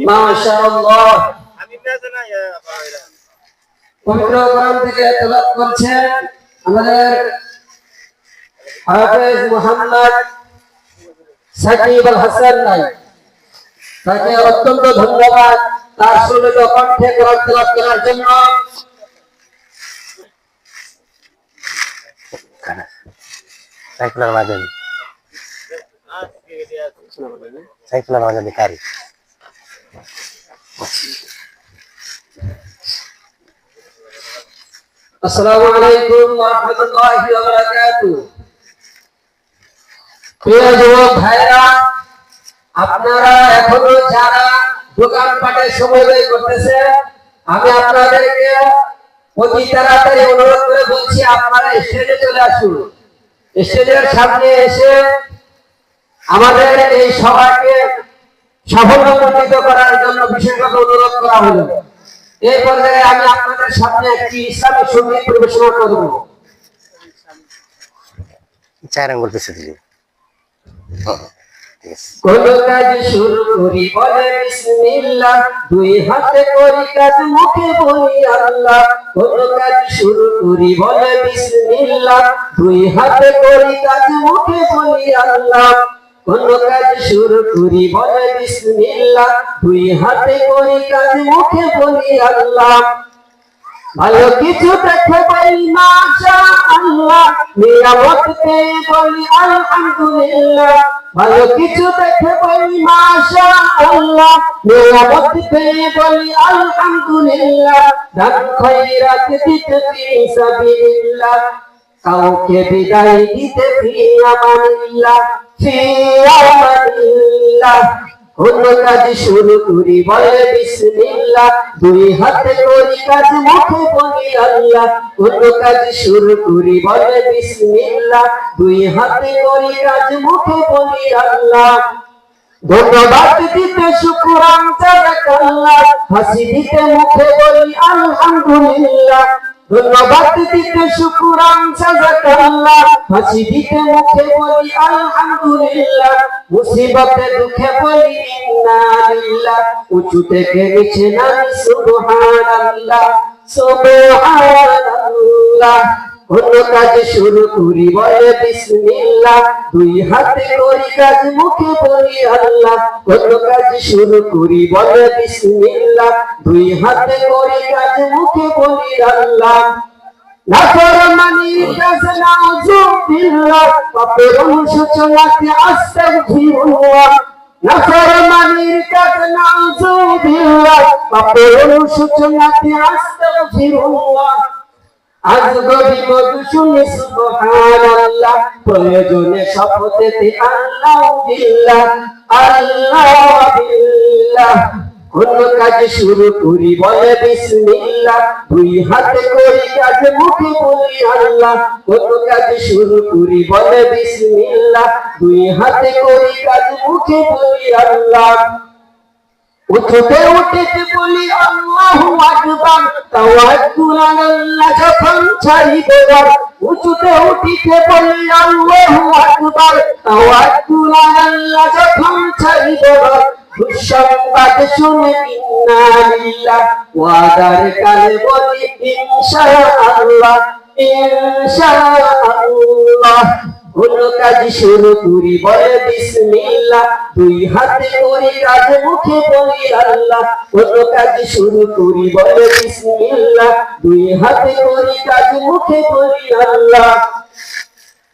মাশাআল্লাহ। পবিত্র কোরআন থেকে তেলাওয়াত করছেন আমাদের হাফেজ মুহাম্মদ সাকিব আল হাসান ভাই। তাকে অত্যন্ত ধন্যবাদ তার সুললিত কণ্ঠে কোরআন তেলাওয়াত করার জন্য। সাইকেলের মাঝে সাইকেলের মাঝে বেকারি। আসসালামু আলাইকুম ওয়া রাহমাতুল্লাহি ওয়া বারাকাতুহু। প্রিয় যুবক ভাইরা, আপনারা এখনো যারা দোকানপাটে সময় ব্যয় করতেছেন, আমি আপনাদেরকে অতি তাড়াতাড়ি অনুরোধ করে বলছি আপনারা স্টেজে চলে আসুন। স্টেজের সামনে এসে আমাদের এই সভাকে সাফল্যমণ্ডিত করার জন্য বিশেষভাবে অনুরোধ করা হলো। এই পর্যায়ে আমি আপনাদের সামনে একটি ইসলামী সঙ্গীত পরিবেশনা করব। চার আঙ্গুল পিছিয়ে দিলি। কোন কাজ শুরু করি বলে বিসমিল্লাহ, দুই হাতে করি কাজ মুখে বলি আল্লাহ। কোন কাজ শুরু করি বলে বিসমিল্লাহ, দুই হাতে করি কাজ মুখে বলি আল্লাহ। কোন কাজ শুরু করি বলে বিসমিল্লাহ, দুই হাতে করি কাজ মুখে বলি আল্লাহ। ভালো কিছু দেখে বলি মাশাআল্লাহ, নিয়ামত পেয়ে বলি আলহামদুলিল্লাহ। ভালো কিছু দেখে বলি মাশাআল্লাহ, নিয়ামত পেয়ে বলি আলহামদুলিল্লাহ। দান খয়রাত দিতে ফি সাবিলিল্লাহ, কাউকে বিদায় দিতে ফি আমানিল্লাহ, ফি আমানিল্লাহ। কোন কাজ শুরু করি বলে বিসমিল্লাহ, দুই হাতে করি কাজ মুখে বলি আল্লাহ। কোন কাজ শুরু করি বলে বিসমিল্লাহ, দুই হাতে করি কাজ মুখে বলি আল্লাহ। ধন্যবাদ দিতে শুকরান জাযাকাল্লাহ, হাসি দিতে মুখে বলি আলহামদুলিল্লাহ। ধন্যবাদ দিতে শুকরান জাযাকাল্লাহ, হাসি দিতে মুখে বলি আলহামদুলিল্লাহ। মুসিবতে দুঃখে বলি ইন্না লিল্লাহ, উঁচু থেকে নিচে নামি সুবহানাল্লাহ, সুবহানাল্লাহ। কোন কাজ শুরু করি বলে বিসমিল্লাহ, দুই হাতে করি কাজ মুখে বলি আল্লাহ। কোন কাজ শুরু করি বলে বিসমিল্লাহ, দুই হাতে করি কাজ মুখে বলি আল্লাহ। নাফরমানির কাজ নাউযুবিল্লাহ, পাপের অনুশোচনাতে আস্তাগফিরুল্লাহ। নাফরমানির কাজ নাউযুবিল্লাহ, পাপের অনুশোচনাতে আস্তাগফিরুল্লাহ। আজব বিপদ শুনে সুবহানাল্লাহ, প্রয়োজনে শপথেতে আল্লাহ বিল্লাহ, আল্লাহ বিল্লাহ। কোন কাজ শুরু করি বলে বিসমিল্লাহ, দুই হাতে করি কাজ মুখে বলি আল্লাহ। কোন কাজ শুরু করি বলে বিসমিল্লাহ, দুই হাতে করি কাজ মুখে বলি আল্লাহ। উঠতে উঠতে বলি আল্লাহু আকবার, তাওয়াক্কুল আলাল্লাহ যখন ছাড়িব ঘর। উঠতে উঠতে বলি আল্লাহু আকবার, তাওয়াক্কুল আলাল্লাহ যখন ছাড়িব ঘর। দুঃসংবাদ শুনে ইন্না লিল্লাহ, ওয়াদার কালে বলি ইনশাআল্লাহ, ইনশাআল্লাহ। কোন কাজ শুরু করি বলে বিসমিল্লাহ, দুই হাতে করি কাজ মুখে বলি আল্লাহ। কোন কাজ শুরু করি বলে বিসমিল্লাহ, দুই হাতে করি কাজ মুখে বলি আল্লাহ।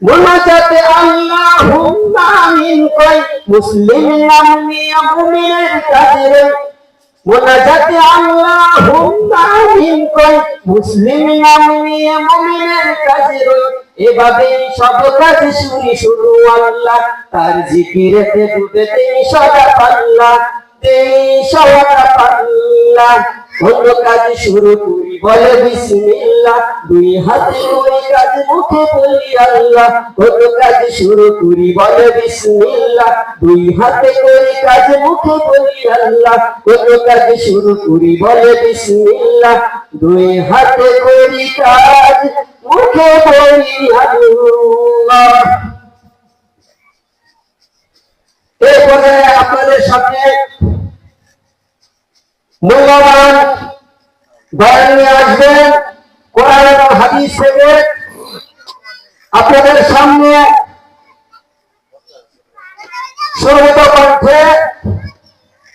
মোনাজাতে আল্লাহুম্মা আমিন কই মুসলিম নাম নিয়ে মুমিনের কাজে। মোনাজাতে আল্লাহুম্মা আমিন কই মুসলিম নাম নিয়ে মুমিনের কাজে। এভাবে সব কাজ শুরু আল্লাহ, তার জিকিরেতে ডুবেতে সদা পাল্লাহ, সদা পাল্লাহ। কোন কাজ শুরু করি বলে বিসমিল্লাহ, দুই হাতে করি কাজ মুখে বলি আল্লাহ। কোন কাজ শুরু করি বলে বিসমিল্লাহ, দুই হাতে করি কাজ মুখে বলি আল্লাহ। কোন কাজ শুরু করি বলে বিসমিল্লাহ, দুই হাতে করি কাজ মুখে বলি আল্লাহ। এই পর্যায়ে আপনাদের সামনে মূল্যবান বয়ান নিয়ে আসবেন কোরআন এবং হাদিস থেকে। আপনাদের সামনে সর্বত কণ্ঠে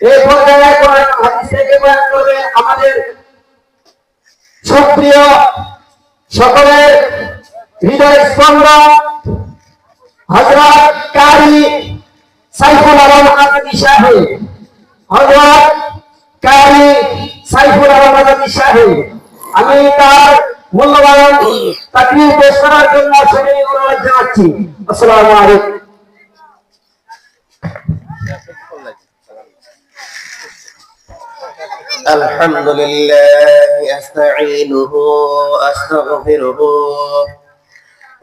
এই পর্যায়ে কোরআন এবং হাদিস থেকে বয়ান করবেন আমাদের সক্রিয় সকলের হৃদয় স্পন্দন হযরত কারি সাইফুল আলম আজাদী সাহেব। হযরত কারি সাইফুল আলম আজাদী সাহেব, আমি তার মূল্যবান তাকরীর পেশ করার জন্য সবাইকে অনুরোধ জানাচ্ছি। আসসালামু আলাইকুম। الحمد لله أستعينه وأستغفره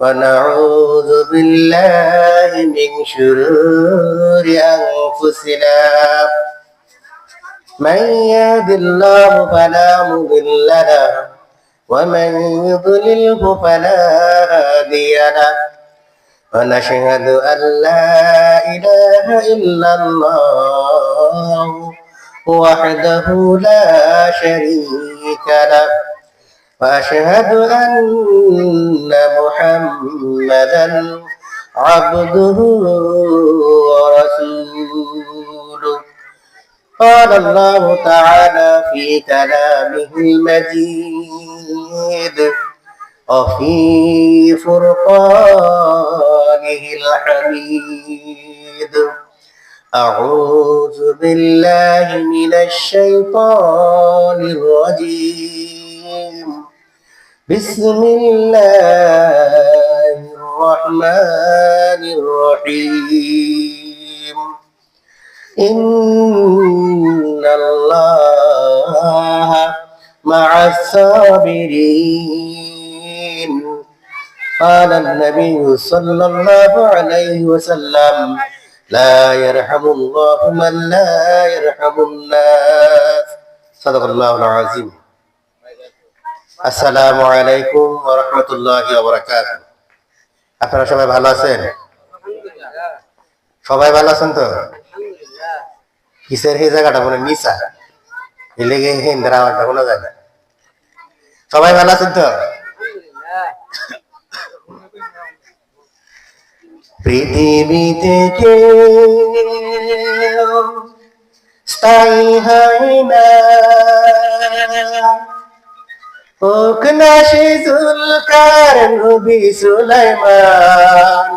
ونعوذ بالله من شرور أنفسنا من يهد الله فلا مضل له ومن يضلله فلا هادي له ونشهد أن لا إله إلا الله وحده لا شريك له وأشهد أن محمدا عبده ورسوله. قال الله تعالى في كلامه المجيد وفي فرقانه الحميد. أعوذ بالله من الشيطان الرجيم. بسم الله الرحمن الرحيم. إن الله مع الصابرين. قال النبي صلى الله عليه وسلم لا يرحم الله من لا يرحم الناس. صدق الله العظيم. আসসালামু আলাইকুম ওয়া রাহমাতুল্লাহি ওয়া বারাকাতুহু। আপনারা সবাই ভালো আছেন? সবাই ভালো আছেন তো? কিসের এই জায়গাটা মনে নিসা এলেগে হিন্দারা আওয়াজটা শোনা যায় না। সবাই ভালো আছেন তো? পৃথিবীতে কেউ স্থায়ী হয় না, হোক না সে জুলকার নবী সুলাইমান,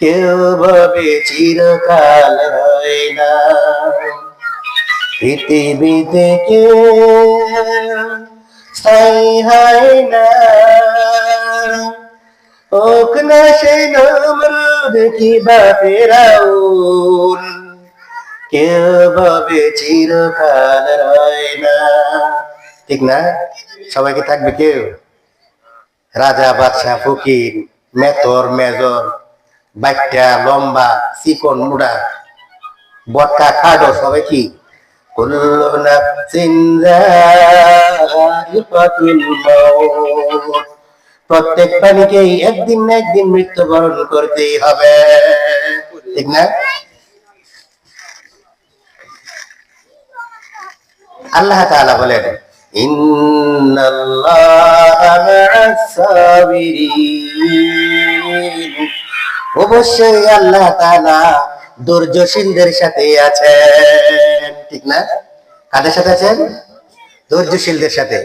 কেউ ভাবে চিরকাল হয় না। পৃথিবীতে কেউ স্থায়ী হয় না, হোক না সে নমরুদ কিবা ফেরাউন, কেউ ভাবে চিরকাল হয় না। ঠিক না? সবাই কি থাকবে কেউ? রাজা বাদশাহ ফকির মেথর মেজর বাচ্চা লম্বা চিকন মুড়া বটকা খাডো সবাই কি কুল্লু নাফসিন যায়িকাতুল মাউত। প্রত্যেক প্রাণীকেই একদিন না একদিন মৃত্যুবরণ করতেই হবে। ঠিক না? আল্লাহ তাআলা বলেন ইন্নাল্লাহা মা'আস সাবিরিন। অবশ্যই আল্লাহ তাআলা ধৈর্যশীলদের সাথে আছেন। ঠিক না? কাদের সাথে আছেন? ধৈর্যশীলদের সাথে।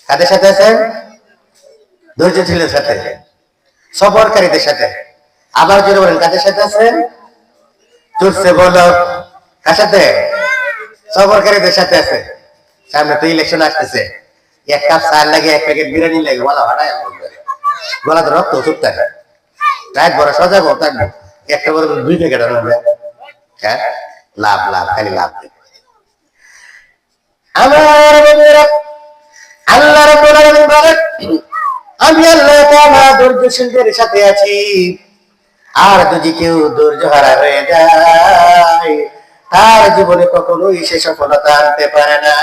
কাদের সাথে আছেন? ধৈর্যশীলদের সাথে, সবরকারীদের সাথে। আবার জোরে বলেন কাদের সাথে আছেন? জোরসে বলো কার সাথে? সবরকারীদের সাথে আছে। সামনে তো ইলেকশন আসতেছে, এক কাপ চা লাগে এক প্যাকেট বিরিয়ানি লাগে বলা ভাড়ায় গলা তো রক্ত চুপতে রাত বড় সজাগ থাকবো, একটা বড় 2 প্যাকেট আনবে। হ্যাঁ, লাভ লাভ খালি লাভ। আমার বন্ধুরা আল্লাহ রাব্বুল আলামিন বলেন আমি আল্লাহ তাআলা ধৈর্যশীলদের সাথে আছি। আর যদি কেউ ধৈর্য হারা হয়ে যায় তার জীবনে কখনোই সে সফলতা আনতে পারে না।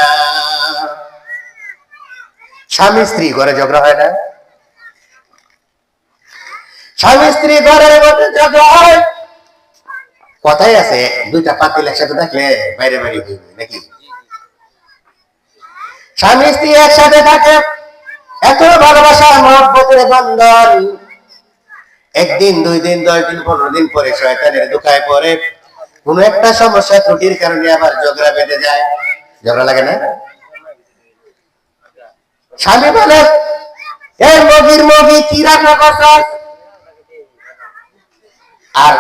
স্বামী স্ত্রী ঘরে ঝগড়া হয় না? স্বামী স্ত্রী ঘরের মধ্যে ঝগড়া হয়, কথাই আছে, দুইটা পাতিল একসাথে থাকলে বাইরে বাইরে হইবে নাকি? স্বামী স্ত্রী একসাথে থাকে, এত ভালোবাসা মহব্বতের বন্ধন, একদিন 2 দিন 10 দিন 15 দিন পরে শয়তানের ধোঁকায় পড়ে, কোন একটা সমস্যা ত্রুটির কারণে আবার ঝগড়া বেঁধে যায়। ঝগড়া লাগে না? স্বামী বলে, এই মগি কি রান্না করছ? আর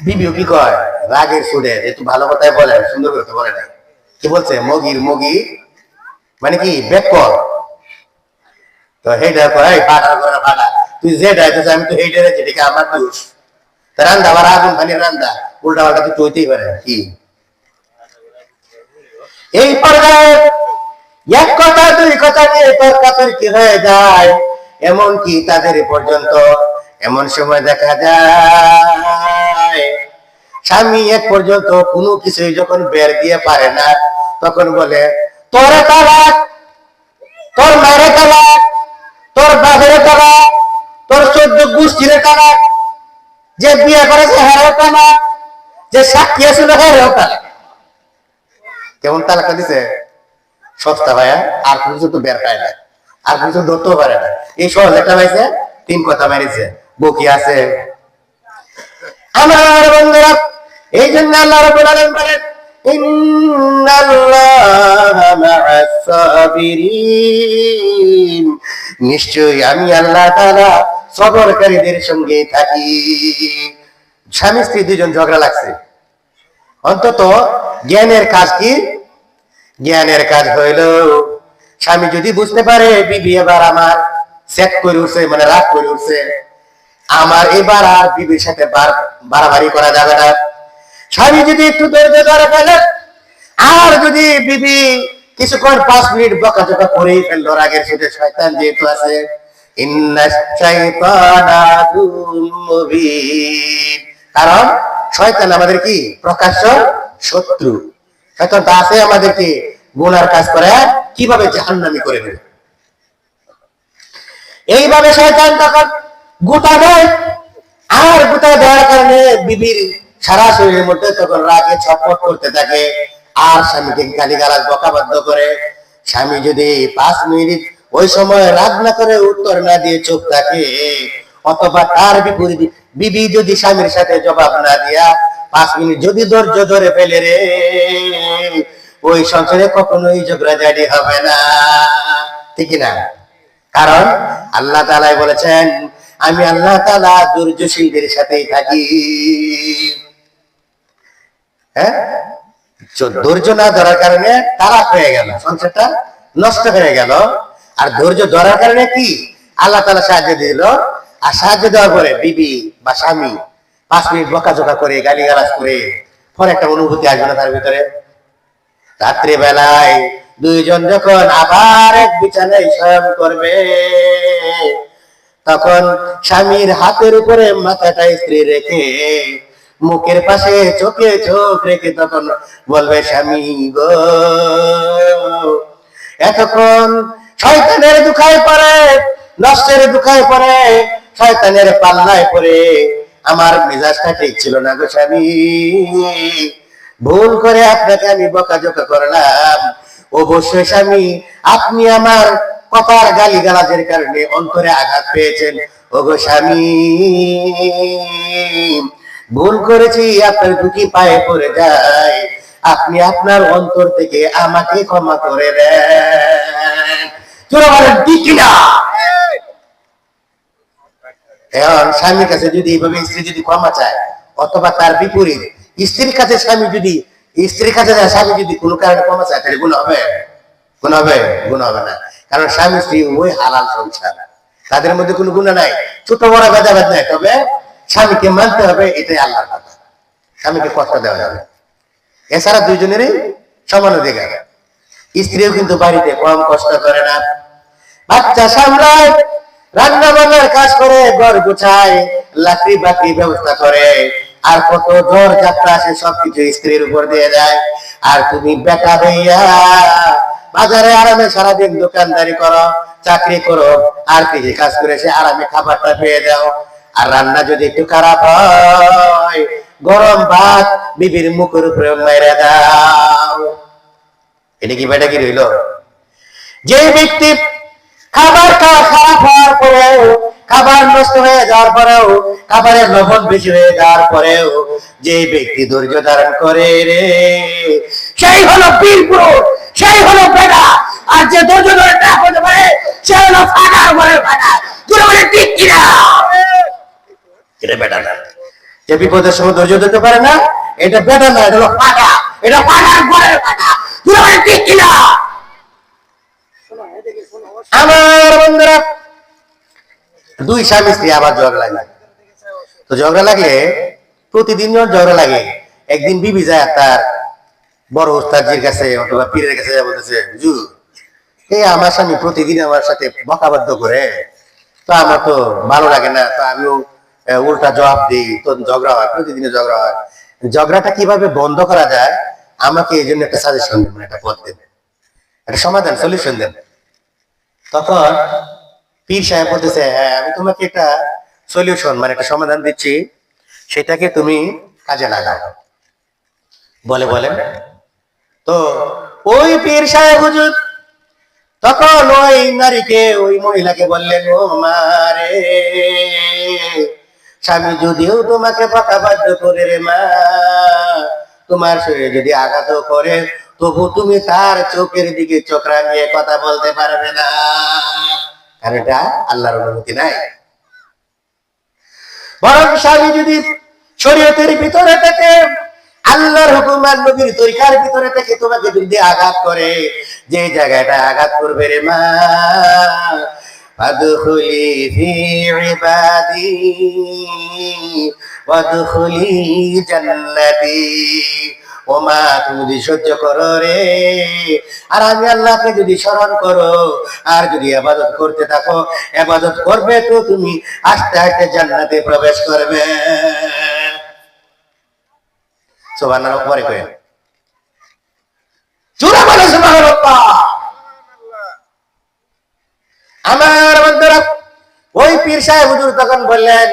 বিবিও কি কয় রাগের সুরে, একটু ভালো কথাই বলে, সুন্দর করতে বলে না। কি বলছে? মগি মানে কি বেকর। তো হেডা কয় ফাটা করে ফাটা, তুই যেটা আইতেছ আমি তো হেডে রেখে, এটা আমার দোষ। রান্দা আবার আগুন পানি রান্দা, উল্টা পাল্টা তো চইতেই পারে কি? এই পর্যায়ে এক কথা 2 কথা নিয়ে তর্কাতর্কি হয়ে যায়, এমনকি তাদের পর্যন্ত এমন সময় দেখা যায় স্বামী এক পর্যন্ত কোনো কিছুই যখন বের দিয়ে পারে না, তখন বলে, তোরে তালাক, তোর মায়ের তালাক, তোর বাপের তালাক, তোর 14 গোষ্ঠীর তালাক, যে বিয়ে করেছে হেরও তালাক, যে সাক্ষী ছিল হেরও তালাক। কেমন তালাকটা দিছে? সস্তা ভাইয়া, আর কিছু তো বের পায় না, আর কিছু ধরতেও পারে না। এই সহজ একটা পাইছে, 3 কথা মারিছে, বকি আছে। আমার বন্ধুরা, এই জন্য আল্লাহ রাব্বুল আলামিন বলেন, ইন্নাল্লাহা মা'আস সাবিরিন, নিশ্চয়ই আমি আল্লাহ তাআলা সবরকারীদের সঙ্গে থাকি। স্বামী স্ত্রী 2 জন ঝগড়া লাগছে, অন্তত জ্ঞানের কাজ কি? জ্ঞানের কাজ হইল, স্বামী যদি বুঝতে পারে বিবি এবার আমার সেট করে উঠছে, মানে রাগ করে উঠছে, আমার এবার আর বিবির সাথে বাড়াবাড়ি করা যাবে না। স্বামী যদি একটু ধৈর্য ধরে ফেলে, আর যদি বিবি কিছুক্ষণ 5 মিনিট বকাঝকা করেই ফেললো, রাগের সাথে শয়তান যেহেতু আছে, ইন্নাশ শাইতানা আদুউম মুবিন, কারণ শয়তান আমাদের কি প্রকাশ্য শত্রু। শয়তান তা আছে আমাদেরকে গুনার কাজ করে কিভাবে জাহান্নামী করে দেবে। এইভাবে শয়তান তখন গোটা দেয়, আর গোটা দেওয়ার কারণে বিবির সারা শরীরের মধ্যে তখন রাগে ছটফট করতে থাকে, আর স্বামীকে গালিগালাজ বকাবাধ্য করে। স্বামী যদি 5 মিনিট ওই সময় রাগ না করে, উত্তর না দিয়ে চুপ থাকে, অথবা তার বিপরীত বিবি যদি স্বামীর সাথে জবাব না দিয়া 5 মিনিট যদি ধৈর্য ধরে ফেলে রে, ওই সংসারে কখনোই ঝগড়াঝাটি হবে না, ঠিক না? কারণ আল্লাহ তাআলা বলেছেন, আমি আল্লাহ তাআলা ধৈর্যশীলদের সাথেই থাকি। হ্যাঁ, ধৈর্য না ধরার কারণে তালাক হয়ে গেল, সংসারটা নষ্ট হয়ে গেল। আর ধৈর্য ধরার কারণে কি আল্লাহ তাআলা সাহায্য দিল, আর সাহায্য দেওয়ার পরে বিবি বা স্বামী 5 মিনিট বকাঝকা করে গালিগালাজ করে পরে একটা অনুভূতি আসবে না তার ভিতরে? রাত্রি বেলায় 2 জন যখন আবার এক বিছানায় শয়ন করবে, তখন স্বামীর হাতের উপরে মাথাটা স্ত্রী রেখে, মুখের পাশে চোখে চোখ রেখে তখন বলবে, স্বামী গো, এতক্ষণ শয়তানের দুখায় পড়ে, নষ্টের দুখায় পড়ে, শয়তানের পাল্লায় পড়ে আমার মেজাজটা ঠিক ছিল না গো স্বামী, ভুল করে আপনাকে আমি বকাঝকা করলাম। অবশ্যই স্বামী, আপনি আমার কথার গালিগালাজের কারণে অন্তরে আঘাত পেয়েছেন। ওগো স্বামী, ভুল করেছি, আপনার দুটি পায়ে পড়ে যায়, আপনি আপনার অন্তর থেকে আমাকে ক্ষমা করে দেন। চলো বলেন ঠিক কিনা? এখন স্বামীর কাছে যদি এইভাবে স্ত্রী যদি ক্ষমা চায়, অথবা তার বিপরীত স্ত্রীর কাছে স্বামী যদি, স্ত্রীর কাছে স্বামী যদি কোনো কারণে ক্ষমা চায়, তাহলে গুনাহ হবে? গুনাহ হবে? গুনাহ হবে না, কারণ স্বামী স্ত্রী ওই হালাল সংসার, তাদের মধ্যে কোনো গুনাহ নাই, ছোট বড় ভেদাভেদ নাই। তবে স্বামীকে মানতে হবে, এটাই আল্লাহর কথা, স্বামীকে কষ্ট দেওয়া যাবে। এছাড়া 2 জনেরই সমান অধিকার। স্ত্রীও কিন্তু বাড়িতে কম কষ্ট করে না, বাচ্চা সামলায়, রান্না বান্নার কাজ করে, ঘর গোছায়, লাকড়ি বাকড়ি ব্যবস্থা করে, আর কত ঝড় যাত্রা আসে সবকিছু স্ত্রীর উপর দিয়ে যায়। আর তুমি বেটা হইয়া বাজারে আরামে সারাদিন দোকানদারি করো, চাকরি করো, আর কৃষি কাজ করে সে আরামে খাবারটা পেয়ে দাও। আর রান্না যদি একটু খারাপ হয়, গরম ভাত বিবির মুখের উপরে মাইরা দাও। এটা কি বেটা কি রইল? যে ব্যক্তি খাবার খাওয়া খারাপ হওয়ার পরেও, খাবার নষ্ট হয়ে যাওয়ার পরেও, খাবারের লবণ বেশি হয়ে যাওয়ার পরেও যে ব্যক্তি ধৈর্য ধারণ করে রে, সেই হলো বীর পুরুষ, সেই হলো বেটা। আর যে ধৈর্য ধরে না করতে পারে সে হলো ফাটার ঘরে ফাটা। তুই বলে ঠিক কিনা? এটা বেটা না। যে বিপদের সময় ধৈর্য ধরতে পারে না, এটা বেটা না, এটা হলো ফাটা। এটা ফাটার ঘরে ফাটা। তুই বলে ঠিক কিনা? আমার বন্ধুরা, দুই স্বামী স্ত্রী আবার ঝগড়া লাগে। তো ঝগড়া লাগলে প্রতিদিন ঝগড়া লাগে। একদিন বিবি যায় তার বড় ওস্তাদজির কাছে অথবা পীরের কাছে বলতেছে, হুজুর, এই আমার স্বামী প্রতিদিন আমার সাথে বকাবাধ্য করে, তো আমার তো ভালো লাগে না, তো আমিও উল্টা জবাব দিই, তো ঝগড়া হয়, প্রতিদিনে ঝগড়া হয়। ঝগড়াটা কিভাবে বন্ধ করা যায় আমাকে এই জন্য একটা সাজেশন দেবেন, একটা পথ দেবেন, একটা সমাধান, সলিউশন দেন। তখন পীর সাহেব বলতেছে, হ্যাঁ আমি তোমাকে একটা সলিউশন মানে একটা সমাধান দিচ্ছি, সেটাকে তুমি কাজে লাগাও। বলেন। তো ওই পীর সাহেব হুজুর তখন ওই নারীকে, ওই মহিলাকে বললেন, ও মারে, স্বামী যদিও তোমাকে বকাবাধ্য করে রে মা, তোমার শরীরে যদি আঘাত করে, তবু তুমি তার চোখের দিকে চোখ রাঙিয়ে কথা বলতে পারবে না, কারণ এটা আল্লাহর অনুমতি নাই। বরং স্বামী যদি শরীয়তের ভিতরে থেকে, আল্লাহর হুকুম আর নবীর তরিকার ভিতরে থেকে তোমাকে যদি আঘাত করে, যে জায়গাটা আঘাত করবে রে মা, ফাদখুলি ফি ইবাদি ওয়াদখুলি জান্নাতি। ও মা, তুমি যদি সহ্য করো রে, আর আমি আল্লাহকে যদি স্মরণ করো, আর যদি ইবাদত করতে থাকো, ইবাদত করবে তো তুমি আস্তে আস্তে জান্নাতে প্রবেশ করবে। সুবহানাল্লাহ পরে কইেন, জোরে বলো সুবহানাল্লাহ। আমার বন্ধুরা, ওই পীর সাহেব হুজুর তখন বললেন,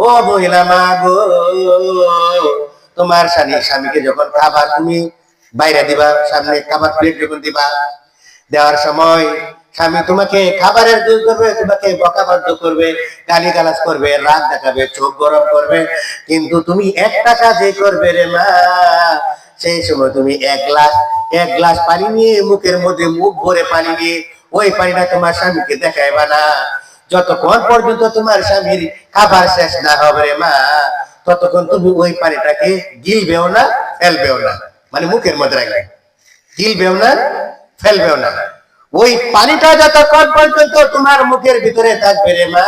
ও মহিলা মা গো, তোমার স্বামীকে যখন খাবার তুমি বাইরে দিবা, সামনে খাবার প্লেট যখন দিবা, দেওয়ার সময় স্বামী তোমাকে খাবারের দোষ দেবে, তোমাকে বকাবাধ্য করবে, গালিগালাজ করবে, রাগ দেখাবে, চোখ গরম করবে, কিন্তু তুমি একটা কাজই করবে রে মা, সেই সময় তুমি এক গ্লাস পানি নিয়ে মুখের মধ্যে মুখ ভরে পানি নিয়ে ওই পানিটা তোমার স্বামীকে দেখাইবা না। যতক্ষণ পর্যন্ত তোমার স্বামীর খাবার শেষ না হবে রে মা, ততক্ষণ তুমি ওই পানিটাকে গিলবেও না, ফেলবেও না, মানে মুখের মধ্যে রাখবে, গিলবেও না, ফেলবেও না। ওই পানিটা যতক্ষণ পর্যন্ত তোমার মুখের ভিতরে থাকবে রে মা,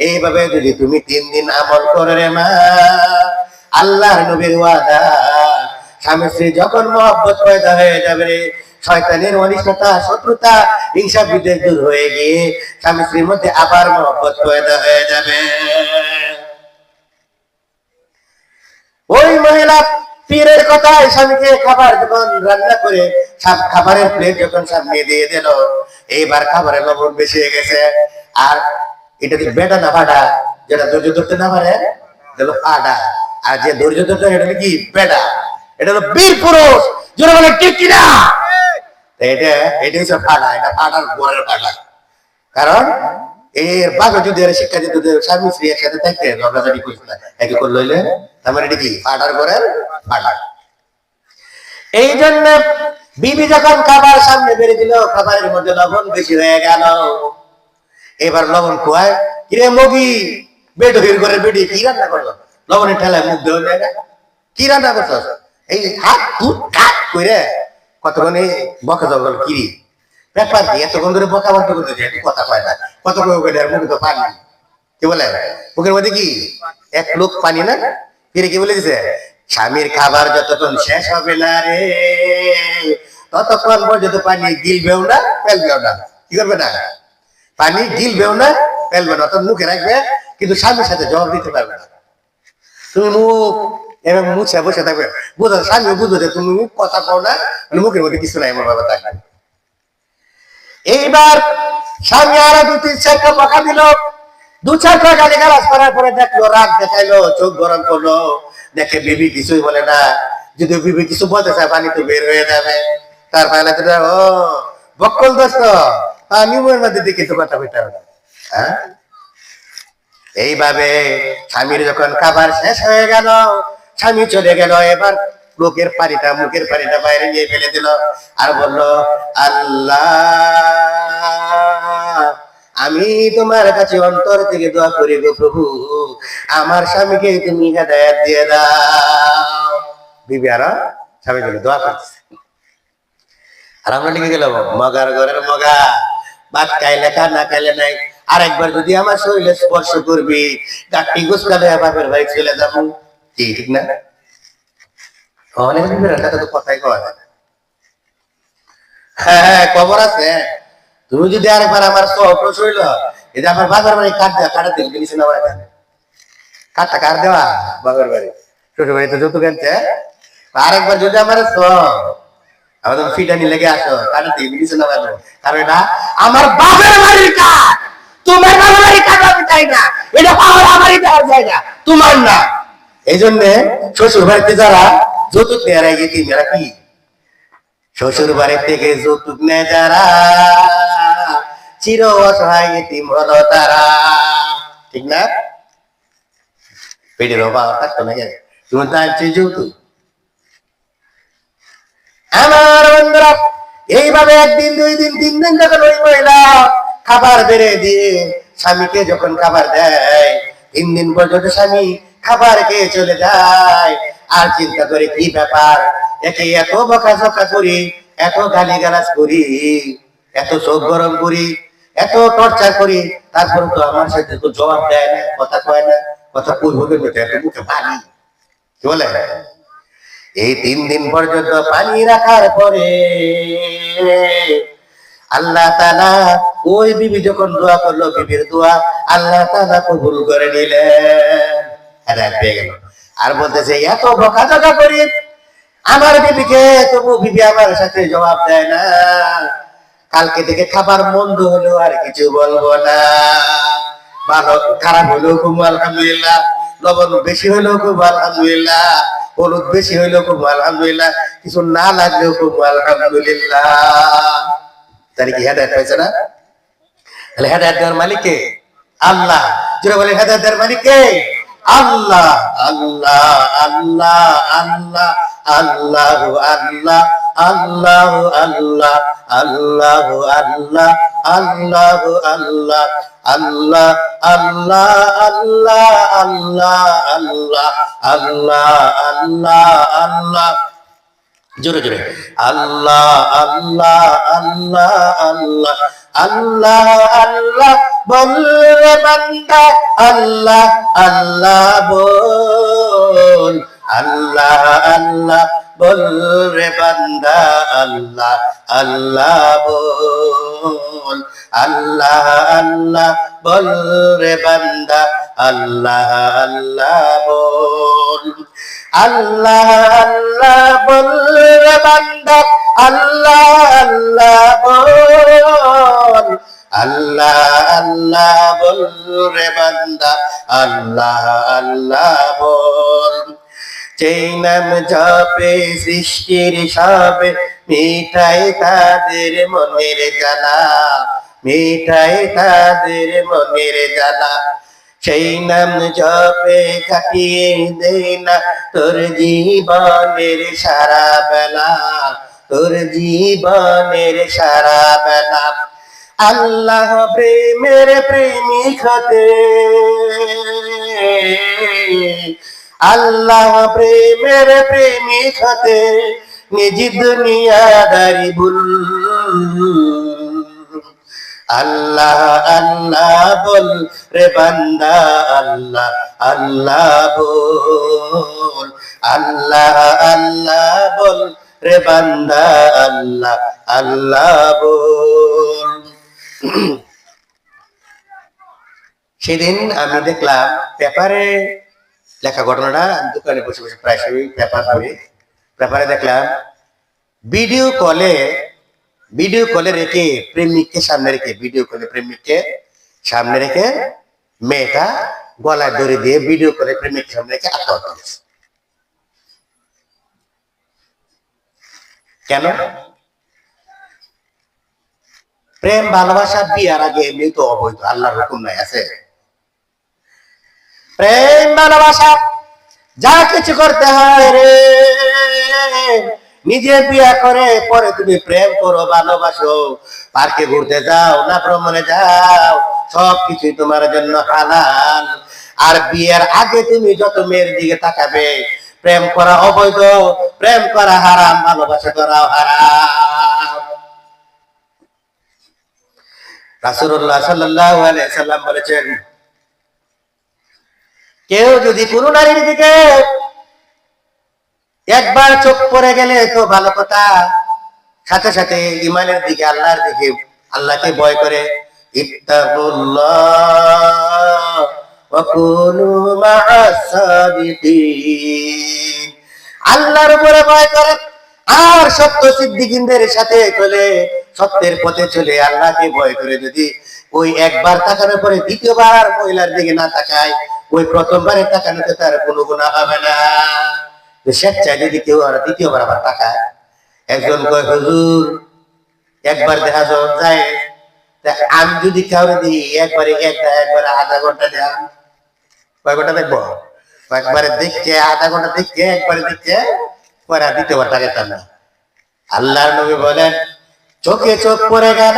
এইভাবে যদি তুমি 3 দিন আমল করো রে মা, আল্লাহর নবীর ওয়াদা, স্বামী স্ত্রী যখন মহব্বত পয়দা হয়ে যাবে রে, শয়তানের অনিষ্টতা, শত্রুতা, হিংসা বিদ্বেষ দূর হয়ে গিয়ে স্বামী স্ত্রীর মধ্যে আবার মহব্বত পয়দা হয়ে যাবে। ওই মহিলা পীরের কথায় স্বামীকে খাবার যখন রান্না করে খাবারের প্লেট যখন সামনে দিয়ে দিল, এইবার খাবারের লবণ বেশি হয়ে গেছে। আর এটা কি বেটা না ফাটা? যেটা ধৈর্য ধরতে না পারে এটা ফাটা, আর যে ধৈর্য ধরতে এটা কি বেটা, এটা হলো বীর পুরুষ। যেটা বলে ঠিক কিনা? এটা হচ্ছে ফাটা, এটা ফাটার ঘরের ফাটা। কারণ এর বাঘে যদি শিক্ষা দিত স্বামী স্ত্রী একসাথে থাকতে ঝগড়াঝাড়ি করছে না, একে করে লইলে তার মানে এটা কি ফাটার ঘরের ফাটা। এই জন্য বিবি যখন খাবার সামনে বেড়ে দিল, খাবারের মধ্যে লবণ বেশি হয়ে গেল। এবার লবণ খোয়ায়, কিরে মগি, বেডহির করে বেডি কি রান্না করলো? লবণের ঠেলায় মুখ দেওয়া যায় না, কি রান্না করছো? এই হাত তুট কাট করে কতক্ষণ এই বকা জগল কিরি ব্যাপার কি, এতক্ষণ ধরে বকা বন্ধ করতে যায়, কথা পায় না, কত মুখে তো পানি, কি বলে মুখের মধ্যে কি এক লোক পানি না। ফিরে কি বলে দিছে, স্বামীর খাবার যতক্ষণ শেষ হবে না রে, ততক্ষণ পর্যন্ত পানি গিলবেও না, ফেলবেও না। কি করবে না? পানি গিলবেও না, ফেলবে না, অর্থাৎ মুখে রাখবে, কিন্তু স্বামীর সাথে জবাব দিতে পারবে না। তুমি মুখ এবং মুছে বসে থাকবে, বুঝো স্বামীও বুঝো যে তুমি কথা কও না, মানে মুখের মধ্যে কিছু নাই, এমন ভাবে থাকবে। এইবার স্বামী আরো 2-3-4টা বকা দিল, দু চারটা গালি গালাজ করার পরে দেখলো, রাগ দেখাইলো, চোখ গরম করলো, দেখে বিবি কিছুই বলে না। যদি বিবি কিছু বলতে চায় পানি তো বের হয়ে যাবে। তার পায়লা তো ও বক্কল দোস্ত, নিউমের মধ্যে দিকে তো কথা বেটা। হ্যাঁ, এইভাবে স্বামীর যখন খাবার শেষ হয়ে গেল, স্বামী চলে গেল, এবার মুখের পানিটা বাইরে নিয়ে ফেলে দিল আর বলল, আল্লাহ, আমি তোমার কাছে অন্তর থেকে দোয়া করি গো প্রভু, আমার স্বামীকে তুমি হেদায়েত দিয়ে দাও। বিবি আর স্বামী বলে দোয়া করছে। আর আমরা লিখে গেলাম, মগার ঘরের মগা, ভাত খাইলে খা, না খাইলে নাই, আরেকবার যদি আমার শরীরে স্পর্শ করবি, গাঠি গুছকালে বাপের বাড়ি চলে যাবো। কি ঠিক না? অনেক তো কথাই কওয়া যায় না। হ্যাঁ, খবর আছে। তুমি যদি আরেকবার আমার সহপ্রশ হইল, এই যে আমার বাপের বাড়ি কাটা দিল জিনিস না, কাঠটা কার দেওয়া বাপের বাড়ি, শ্বশুর বাড়িতে যৌতুক আনছে। আরেকবার যদি আমার আমাদের ফিটানি লেগে আসো, কাটা দিয়ে জিনিস না, কারণ এটা আমার বাপের বাড়ির কাঠ, তোমার বাপের বাড়ির কাঠ আমি চাই না, এটা পাওয়ার আমারই দেওয়ার জায়গা, তোমার না। এই জন্য শ্বশুর বাড়িতে যারা যৌতুক নেওয়ার গেছি, এরা কি শ্বশুর বাড়ি থেকে যৌতুক নেয় যারা, চির অসহায় এতিম হলো তারা। ঠিক না? পেটের অভাব থাকতো না, তুমি চাইছি যৌতুক। আমার বন্ধুরা, এইভাবে একদিন, 2 দিন, 3 দিন যখন ওই মহিলা খাবার বেড়ে দিয়ে স্বামীকে যখন খাবার দেয়, 3 দিন পর্যন্ত স্বামী খাবার খেয়ে চলে যায়। আর চিন্তা করে কি ব্যাপার, একে এত বকাঝকা করি, এত গালিগালাজ করি, এত চোখ গরম করি, এত টর্চার করি, তারপর তো আমার সাথে তো জবাব দেয় না, কথা কয় না, কথা কইবে এত মুখে পানি কি বলে। এই 3 দিন পর্যন্ত পানি রাখার পরে আল্লাহ তাআলা ওই বিবি যখন দোয়া করলো, বিবির দোয়া আল্লাহ তাআলা কবুল করে নিলেন, হেদায়েত পেয়ে গেল। আর বলতেছে, এত বকাঝকা করি আমার বিবিকে, তবু বিবি আমার সাথে জবাব দেয় না, কালকে থেকে খাবার মন্দ হলো আর কিছু বলবো না, ভালো খারাপ হলেও খুব আলহামদুলিল্লাহ, লবণ বেশি হলেও খুব আলহামদুলিল্লাহ, হলুদ বেশি হইলেও খুব আলহামদুলিল্লাহ, কিছু না লাগলেও খুব আলহামদুলিল্লাহ। তাহলে কি হেদায়েত পাইছে না? তাহলে হেদায়েত দেওয়ার মালিক কে? আল্লাহ। যারা বলে হেদায়েত দেওয়ার মালিক কে? আল্লাহ। আল্লাহ আল্লাহ আল্লাহ আল্লাহ আল্লাহ আল্লাহ আল্লাহ আল্লাহ আল্লাহ আল্লাহ আল্লাহ আল্লাহ আল্লাহ আল্লাহ আল্লাহ আল্লাহ আল্লাহ আল্লাহ আল্লাহ, জোরে জোরে, আল্লাহ আল্লাহ আল্লাহ আল্লাহ আল্লাহ আল্লাহ, বলরে বান্দা আল্লাহ আল্লাহ বল, আল্লাহ আল্লাহ বলরে বান্দা আল্লাহ আল্লাহ বল, আল্লাহ আল্লাহ বলরে বান্দা আল্লাহ আল্লাহ বল, আল্লাহ আল্লাহ বলরে বান্দা আল্লাহ আল্লাহ বল, আল্লাহ আল্লাহ বলরে বান্দা আল্লাহ আল্লাহ বল। যেই নাম জপে সৃষ্টির সবে, মিটাই তাদের মনের জ্বালা, মিটাই তাদের মনের জ্বালা, সেই নাম জপে কাটিয়ে দে না তোর জীবনের সারা বেলা, তোর জীবনের সারা বেলা। আল্লাহ প্রেমের প্রেমিক হতে, আল্লাহ প্রেমের প্রেমিক হতে, নিজ দুনিয়াদারি ভুল, আল্লাহ আল্লাহ বল রে বান্দা আল্লাহ আল্লাহ বল, আল্লাহ আল্লাহ বল রে বান্দা আল্লাহ আল্লাহ বল। সেদিন আমি দেখলাম পেপারে লেখা ঘটনাটা, দোকানে বসে বসে প্রায় সময় পেপার পড়ি, পেপারে দেখলাম ভিডিও কলে রেখে প্রেমিককে সামনে রেখে, ভিডিও কলে প্রেমিককে সামনে রেখে মেয়েটা গলায় দড়ি দিয়ে ভিডিও করে প্রেমিক সামনে রেখে আত্মহত্যা করেছে। কেন? প্রেম ভালোবাসা বিয়ার আগে এমনি তো অবৈধ, আল্লাহর হুকুম নাই আছে। প্রেম ভালোবাসা যা কিছু করতে হয় রে, নিজে বিয়া করে পরে তুমি প্রেম করো, ভালোবাসো, পার্কে ঘুরতে যাও না ভ্রমণে যাও, সবকিছুই তোমার জন্য হালাল। আর বিয়ের আগে তুমি যত মেয়ের দিকে তাকাবে, প্রেম করা অবৈধ, প্রেম করা হারাম, ভালোবাসা করাও হারাম। রাসূলুল্লাহ সাল্লাল্লাহু আলাইহি সাল্লাম বলেছেন, কেউ যদি কোন নারীর দিকে একবার চোখ পড়ে গেলে তো ভালো কথা, সাথে সাথে ইমানের দিকে, আল্লাহর দিকে, আল্লাহকে ভয় করে, ইত্তাকুল্লাহ ওয়া কুনু মা'আস সাদিকিন, আল্লাহর উপরে ভয় করে আর সত্য সিদ্দিকীনদের সাথে চলে, সত্যের পথে চলে, আল্লাহকে ভয় করে যদি ওই একবার তাকানোর পরে দ্বিতীয়বার মহিলার দিকে না তাকায়, ওই প্রথমবারের তাকানোতে তার কোনো গুনাহ হবে না। স্বেচ্ছায় যদি কেউ আর দ্বিতীয়বার আবার তাকায়, একজন কয় হুজুর একবার দেখা যায়, আমি যদি কাউরে দিই একবারে একবারে আধা ঘন্টা দেন, কয় ঘন্টা দেখবো, একবারে দেখছে আধা ঘন্টা দেখছে, একবারে দেখছে, পরে আর দ্বিতীয়বার তাকাইতাম না। আল্লাহর নবী বলেন, চোখে চোখ পড়ে গেল,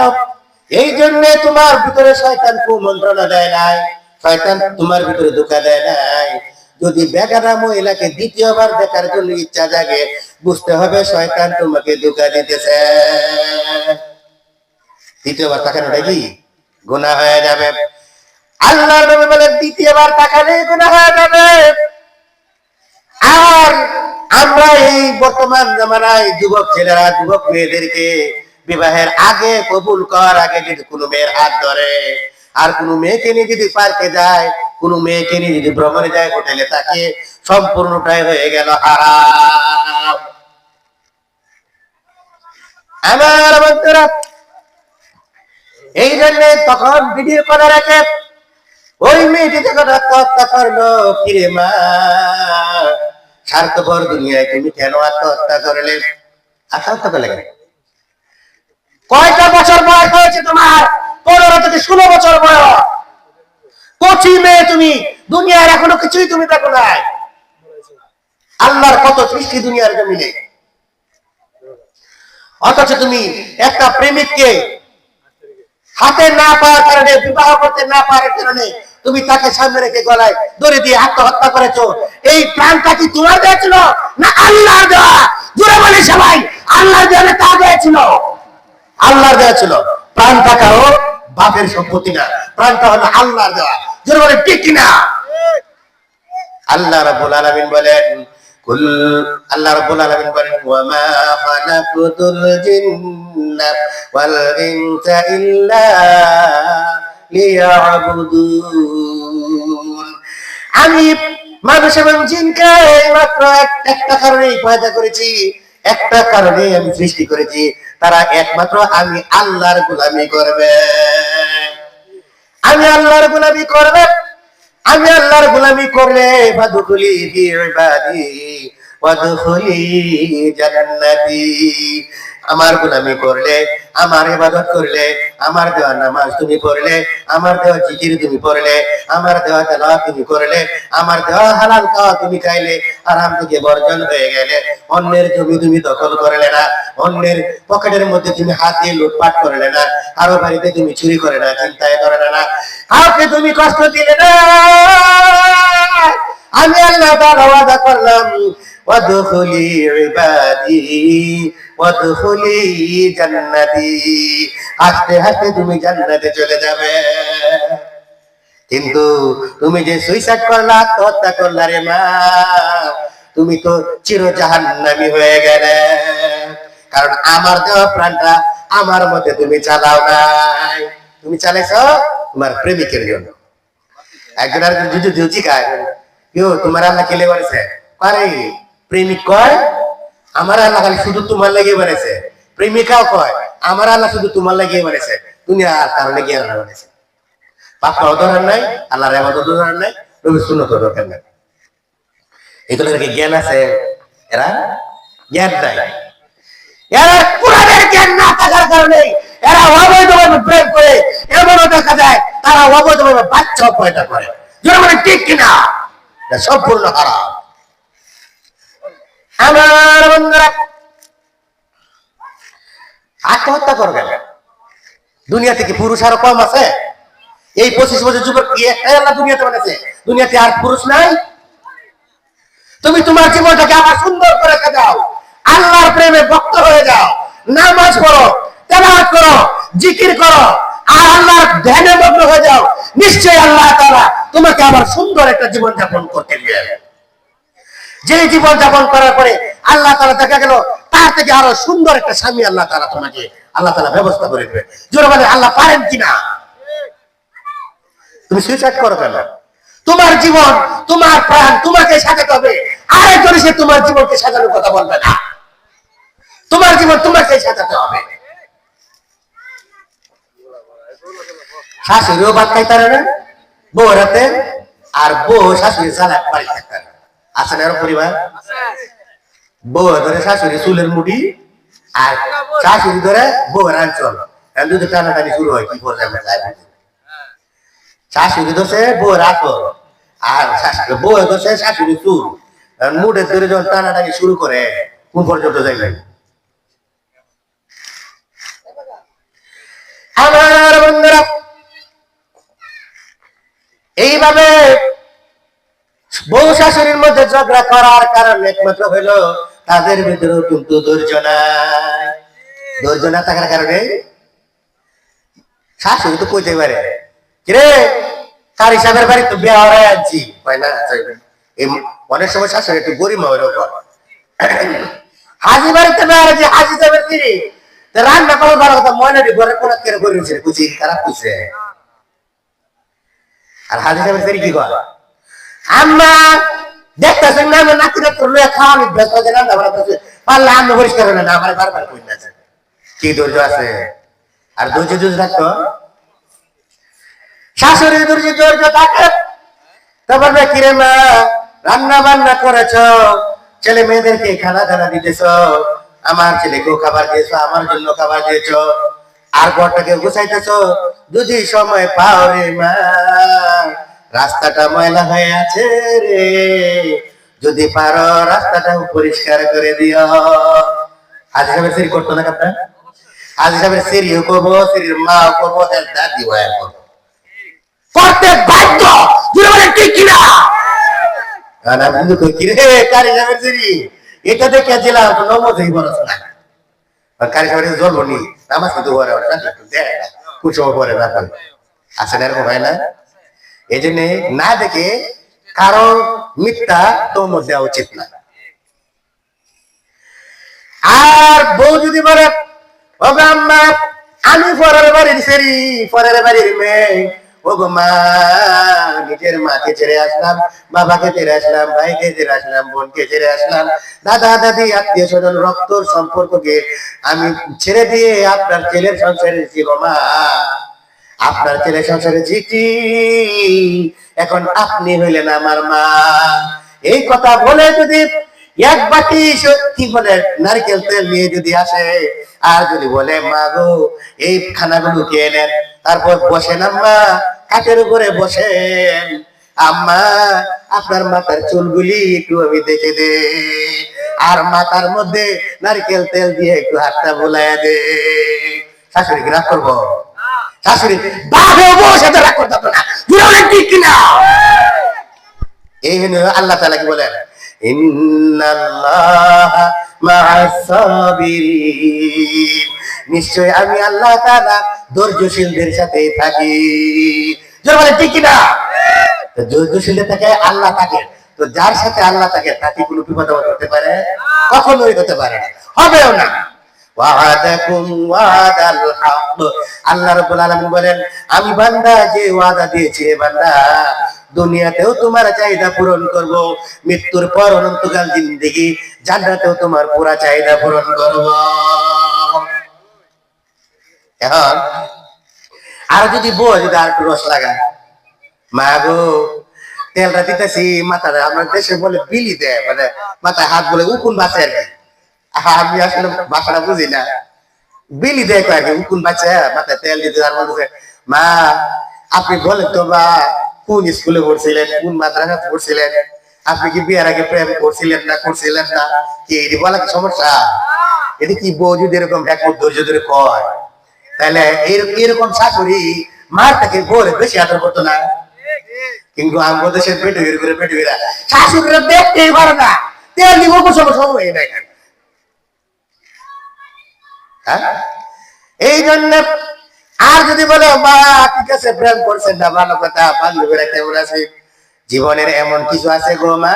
এই জন্য তোমার ভিতরে শয়তান কুমন্ত্রণা দেয় নাই, শয়তান তোমার ভিতরে ধোঁকা দেয় নাই। যদি বেগানা মহিলাকে দ্বিতীয়বার দেখার জন্য ইচ্ছা জাগে, বুঝতে হবে শয়তান তোমাকে ধোঁকা দিতেছে। দ্বিতীয়বার তাকানোটা কি গুনাহ হয়ে যাবে। আল্লাহর নবী বলেন, দ্বিতীয়বার তাকালে গুনাহ হয়ে যাবে। আর আমরা এই বর্তমান জামানায় যুবক ছেলেরা যুবক মেয়েদেরকে বিবাহের আগে, কবুল করার আগে যদি কোনো মেয়ের হাত ধরে, আর কোনো মেয়েকে নিয়ে যদি পার্কে যায়, কোনো মেয়েকে নিয়ে যদি ভ্রমণে যায়, হোটেলে থাকে, সম্পূর্ণটাই হয়ে গেল হারাম। আমার বন্ধুরা, এই জন্য তখন ভিডিও করে রাখে, ওই মেয়েটি যখন আত্মহত্যা করলো, কিরে মা, স্বার্থপর দুনিয়ায় তুমি কেন আত্মহত্যা করলে? আত্মহত্যা করলে কেন? কয়টা বছর বয়স হয়েছে তোমার? 15 থেকে 16 বছর বয়স। কচি মেয়ে তুমি, দুনিয়ার এখনো কিছুই তুমি দেখো নাই। আল্লাহর কত সৃষ্টি দুনিয়ার জমিনে, অথচ তুমি একটা প্রেমিককে হাতে না পাওয়ার কারণে, বিবাহ করতে না পারার কারণে তুমি তাকে সামনে রেখে গলায় দড়ি দিয়ে আত্মহত্যা করেছো। এই প্রাণটা কি তোমার দেওয়া ছিল না আল্লাহর দেওয়া? জোরে বলে সবাই, আল্লাহর দেওয়া না তার দেওয়া ছিল? আল্লাহর দেওয়া ছিল। প্রাণটা কারো বাপের সম্পত্তি না, প্রাণটা হলো আল্লাহর দেওয়া। জোরে বলে ঠিক কিনা? আল্লাহ রাব্বুল আলামিন বলেন, আল্লাহ রাব্বুল আলামিন বলেন, ওয়া মা খালাকুতুল জিন্না ওয়াল ইনসা ইল্লা লিয়াবুদুন, আমি মানুষ এবং জিনকে মাত্র একটা কারণেই পয়দা করেছি, একটা কারণে আমি সৃষ্টি করেছি, তারা একমাত্র আমি আল্লাহর গোলামি করবে। আমি আল্লাহর গোলামি করবে, আমি আল্লাহর গোলামি করলে ফাদখুলি ফি ইবাদি ওয়াদখুলি জান্নাতি, আমার গোলামি করলে, আমার ইবাদত করলে, আমার দেওয়া নামাজ তুমি পড়লে, আমার দেওয়া জিকির তুমি পড়লে, আমার দেওয়া তেলাওয়াত তুমি করলে, আমার দেওয়া হালাল খাওয়া তুমি খাইলে, আরাম থেকে বর্জন হয়ে গেলে, অন্যের জমি তুমি দখল করলে না, অন্যের পকেটের মধ্যে তুমি হাত দিয়ে লুটপাট করলে না, কারো বাড়িতে তুমি চুরি করে না, চিন্তায় করলে না, কাউকে তুমি কষ্ট দিলে না, আমি আল্লাহ তাআলা ওয়াদা করলাম, ওয়াদখুলি ইবাদি ওয়াদখুলি জান্নাতি, আস্তে আস্তে তুমি জান্নাতে চলে যাবে। কিন্তু তুমি যে সুইসাইড করলা, আত্মহত্যা করলা রে মা, তুমি তো চির জাহান্নামী হয়ে গেলে। কারণ আমার দেওয়া প্রাণটা আমার মতে তুমি চালাও নাই, তুমি চালাইছো তোমার প্রেমিকের জন্য। একজন আর যদি খায়, কেউ তোমার আল্লাহ কেলে বলেছে, আরে প্রেমিক কয় আমার আল্লাহ খালি শুধু তোমার লাগিয়ে বানাইছে, প্রেমিকাও কয় আমার আল্লাহ শুধু তোমার লাগিয়ে বানাইছে, দুনিয়া আর কারো লাগিয়ে আল্লাহ বানাইছে। পাপ করাও দরকার নাই, আল্লাহর ইবাদত দরকার নাই, নবীর সুন্নাত দরকার নাই। এগুলো জ্ঞান আছে, এরা জ্ঞান নাই। এরা কোরআনের জ্ঞান না থাকার কারণে এরা অবৈধভাবে প্রেম করে, এমনও দেখা যায় তারা অবৈধভাবে বাচ্চা পয়দা করে। যেটা মানে ঠিক কিনা? সম্পূর্ণ হারাম। আমার বন্ধুরা, আত্মহত্যা করবে না। দুনিয়া থেকে পুরুষ আরো কম আছে? এই 25 বছর যুবক কি একটাই আল্লাহ দুনিয়াতে বানাইছে? দুনিয়াতে আর পুরুষ নাই? তুমি তোমার জীবনটাকে আবার সুন্দর করে সাজাও, আল্লাহর প্রেমে ভক্ত হয়ে যাও, নামাজ পড়ো, তেলাওয়াত করো, জিকির করো, আর আল্লাহর ধ্যানে মগ্ন হয়ে যাও। নিশ্চয়ই আল্লাহ তাআলা তোমাকে আবার সুন্দর একটা জীবন যাপন করতে দিবেন। যে জীবন যাপন করার পরে আল্লাহ তাআলা দেখা গেল তার থেকে আরো সুন্দর একটা স্বামী আল্লাহ তাআলা তোমাকে আল্লাহ তাআলা ব্যবস্থা করে দেবে। জোরে বলে আল্লাহ পারেন কিনা? তুমি সুইসাইড করো কেন? তোমার জীবন, তোমার প্রাণ তোমাকে সাজাতে হবে। আরেকজন এসে তোমার জীবনকে সাজানোর কথা বলবে না। তোমার জীবন তোমাকে সাজাতে হবে। শাশুড়িও ভাত খাইতে পারে না বউ রাতে, আর বউ শাশুড়ি চালাক বাড়ি থাকতে না। আছে না এরকম পরিবার? বউ ধরে শাশুড়ি চুলের মুঠি, আর শাশুড়ি ধরে বউয়ের আঞ্চল। যদি টানাটানি শুরু হয় কি পর্যায়ে যায়? শাশুড়ি ধরছে বউয়ের আঁচল, আর বউ ধরছে শাশুড়ি চুল। মুঠে ধরে যখন টানাটানি শুরু করে কোন পর্যন্ত যাইলেন? আমার বন্ধুরা, এইভাবে বউ শাশুড়ির মধ্যে ঝগড়া করার কারণ একমাত্র হইল তাদের ভিতরেও কিন্তু ধৈর্য নাই। ধৈর্য না থাকার কারণে শাশুড়ি তো কইতে পারে, কিরে কার হিসাবের বাড়ি তো বিয়া হয়ে আনছি, হয় না? অনেক সময় শাশুড়ি একটু গরিমা হয়ে হাজি বাড়িতে না, যে হাজি যাবেন তিনি রান্না করার ভালো কথা ময়নাটি ঘরে কোন কেড়ে করেছে বুঝি খারাপ হয়েছে। আর হাজি সাহেবের কি কর, আম্মা দেখতেছেন না আমার নাতি করলো খাওয়ানি ব্যস্ত আছে, রান্না বাড়াতেছে, পারলে আম্মা পরিষ্কার হলে না আমার বারবার কই না। কি ধৈর্য আছে? আর ধৈর্য যদি থাকতো, শাশুড়ি ধৈর্য থাকে, তারপর কিরে মা রান্না বান্না করেছ, ছেলে মেয়েদেরকে খানা খানা দিতেছ, আমার ছেলেকেও খাবার দিয়েছ, আমার জন্য খাবার দিয়েছ, আর ঘরটাকে গুছাইতেছ। যদি সময় পাও রে মা, রাস্তাটা ময়লা হয়ে আছে রে, যদি পারো রাস্তাটা পরিষ্কার করে দিও। হাজি সাহেবের সিঁড়ি করতো না আপনার? হাজি সাহেবের সিঁড়িও করবো, সিঁড়ির মাও করবো, দাদি ভাই করবো, করতে বাধ্য। ঠিক কিনা? এটা দেখে দিলাম নমতেই বড় না কারি সাহেবের জন্ম নি নামাজ কিন্তু পরে আসে না, এরকম হয় না? এই জন্য না দেখে কারো মিথ্যা তোমর দেওয়া উচিত না। আর বউ যদি বলে ও আম্মা আমি পরের বাড়ির সেরি, পরের বাড়ির মেয়ে, ও গো মা নিজের মাকে ছেড়ে আসলাম, বাবাকে ছেড়ে আসলাম, ভাইকে ছেড়ে আসলাম, বোনকে ছেড়ে আসলাম, দাদা দাদি আত্মীয় স্বজন রক্তর সম্পর্ককে আমি ছেড়ে দিয়ে আপনার ছেলের সংসারে এসেছি গো মা, আপনার ছেলের সংসারে এসেছি, এখন আপনি হইলেন আমার মা। এই কথা বলে যদি এক বাটি কি বলে নারকেল তেল নিয়ে যদি আসে, আর যদি বলে মা গো এই খানাগুলো খেয়ে নেন, তারপর বসেন আম্মা কাঠের উপরে বসেন, আম্মা আপনার মাথার চুলগুলি একটু আমি দেখে দে, আর মাথার মধ্যে নারকেল তেল দিয়ে একটু হাতটা বোলাইয়া দে। শাশুড়ি রাগ করবো? শাশুড়ি সাথে রাগ করতে হবে না, ঠিক কিনা? এই আল্লাহ তাআলা কি বলেন, ইন্নাল্লাহা মা'আস সাবিরিন, নিশ্চয় আমি আল্লাহ তাআলা ধৈর্যশীলদের সাথে থাকি। যারা বলে ঠিক কিনা? তো ধৈর্যশীলদের থেকে আল্লাহ থাকে, তো যার সাথে আল্লাহ থাকে তাকে কোনো বিপদ হতে পারে? কখনোই হতে পারে না, হবেও না। ওয়াদাকুম ওয়াদাল হক, আল্লাহ রাব্বুল আলামিন বলেন আমি বান্দা যে ওয়াদা দিয়েছি হে বান্দা, দুনিয়াতেও তোমার চাহিদা পূরণ করব, মৃত্যুর পর অনন্তকাল জিন্দেগি জান্নাতেও তোমার পুরা চাহিদা পূরণ করব। এখন আর যদি বউ যদি আর একটু রস লাগায়, মা গো তেলটা দিতেছি মাথাটা, আমার দেশে বলে বিলি দেয়, মানে মাথায় হাত বলে উকুন বাঁচে আর কি। আমি আসলে ভাষাটা বুঝি না, বিলি দেয় কয়েক উকুন বাঁচে, মাথায় তেল দিতে। আর বলতেছে মা আপনি বলেন তো বা কোন স্কুলে পড়ছিলেন, কোন মাদ্রাসাতে পড়ছিলেন, আপনি কি বিয়ের আগে প্রেম করছিলেন না করছিলেন না, কি এটি বলা কি সমস্যা? এটি কি বউ যদি এরকম এক ধৈর্য ধরে কয়, তাহলে এরকম শাশুড়ি মার থেকে বউরে বেশি আদর করতো না? কিন্তু আমাদের দেশের পেটে করে পেটে শাশুড়িরা দেখতেই পারে না, তেল দিব সময় নাই। হ্যাঁ, এই জন্য আর যদি বলে মা ঠিক আছে প্রেম করছেন না ভালো কথা, বান্ধবীরা কেমন আছে, জীবনের এমন কিছু আছে গো মা,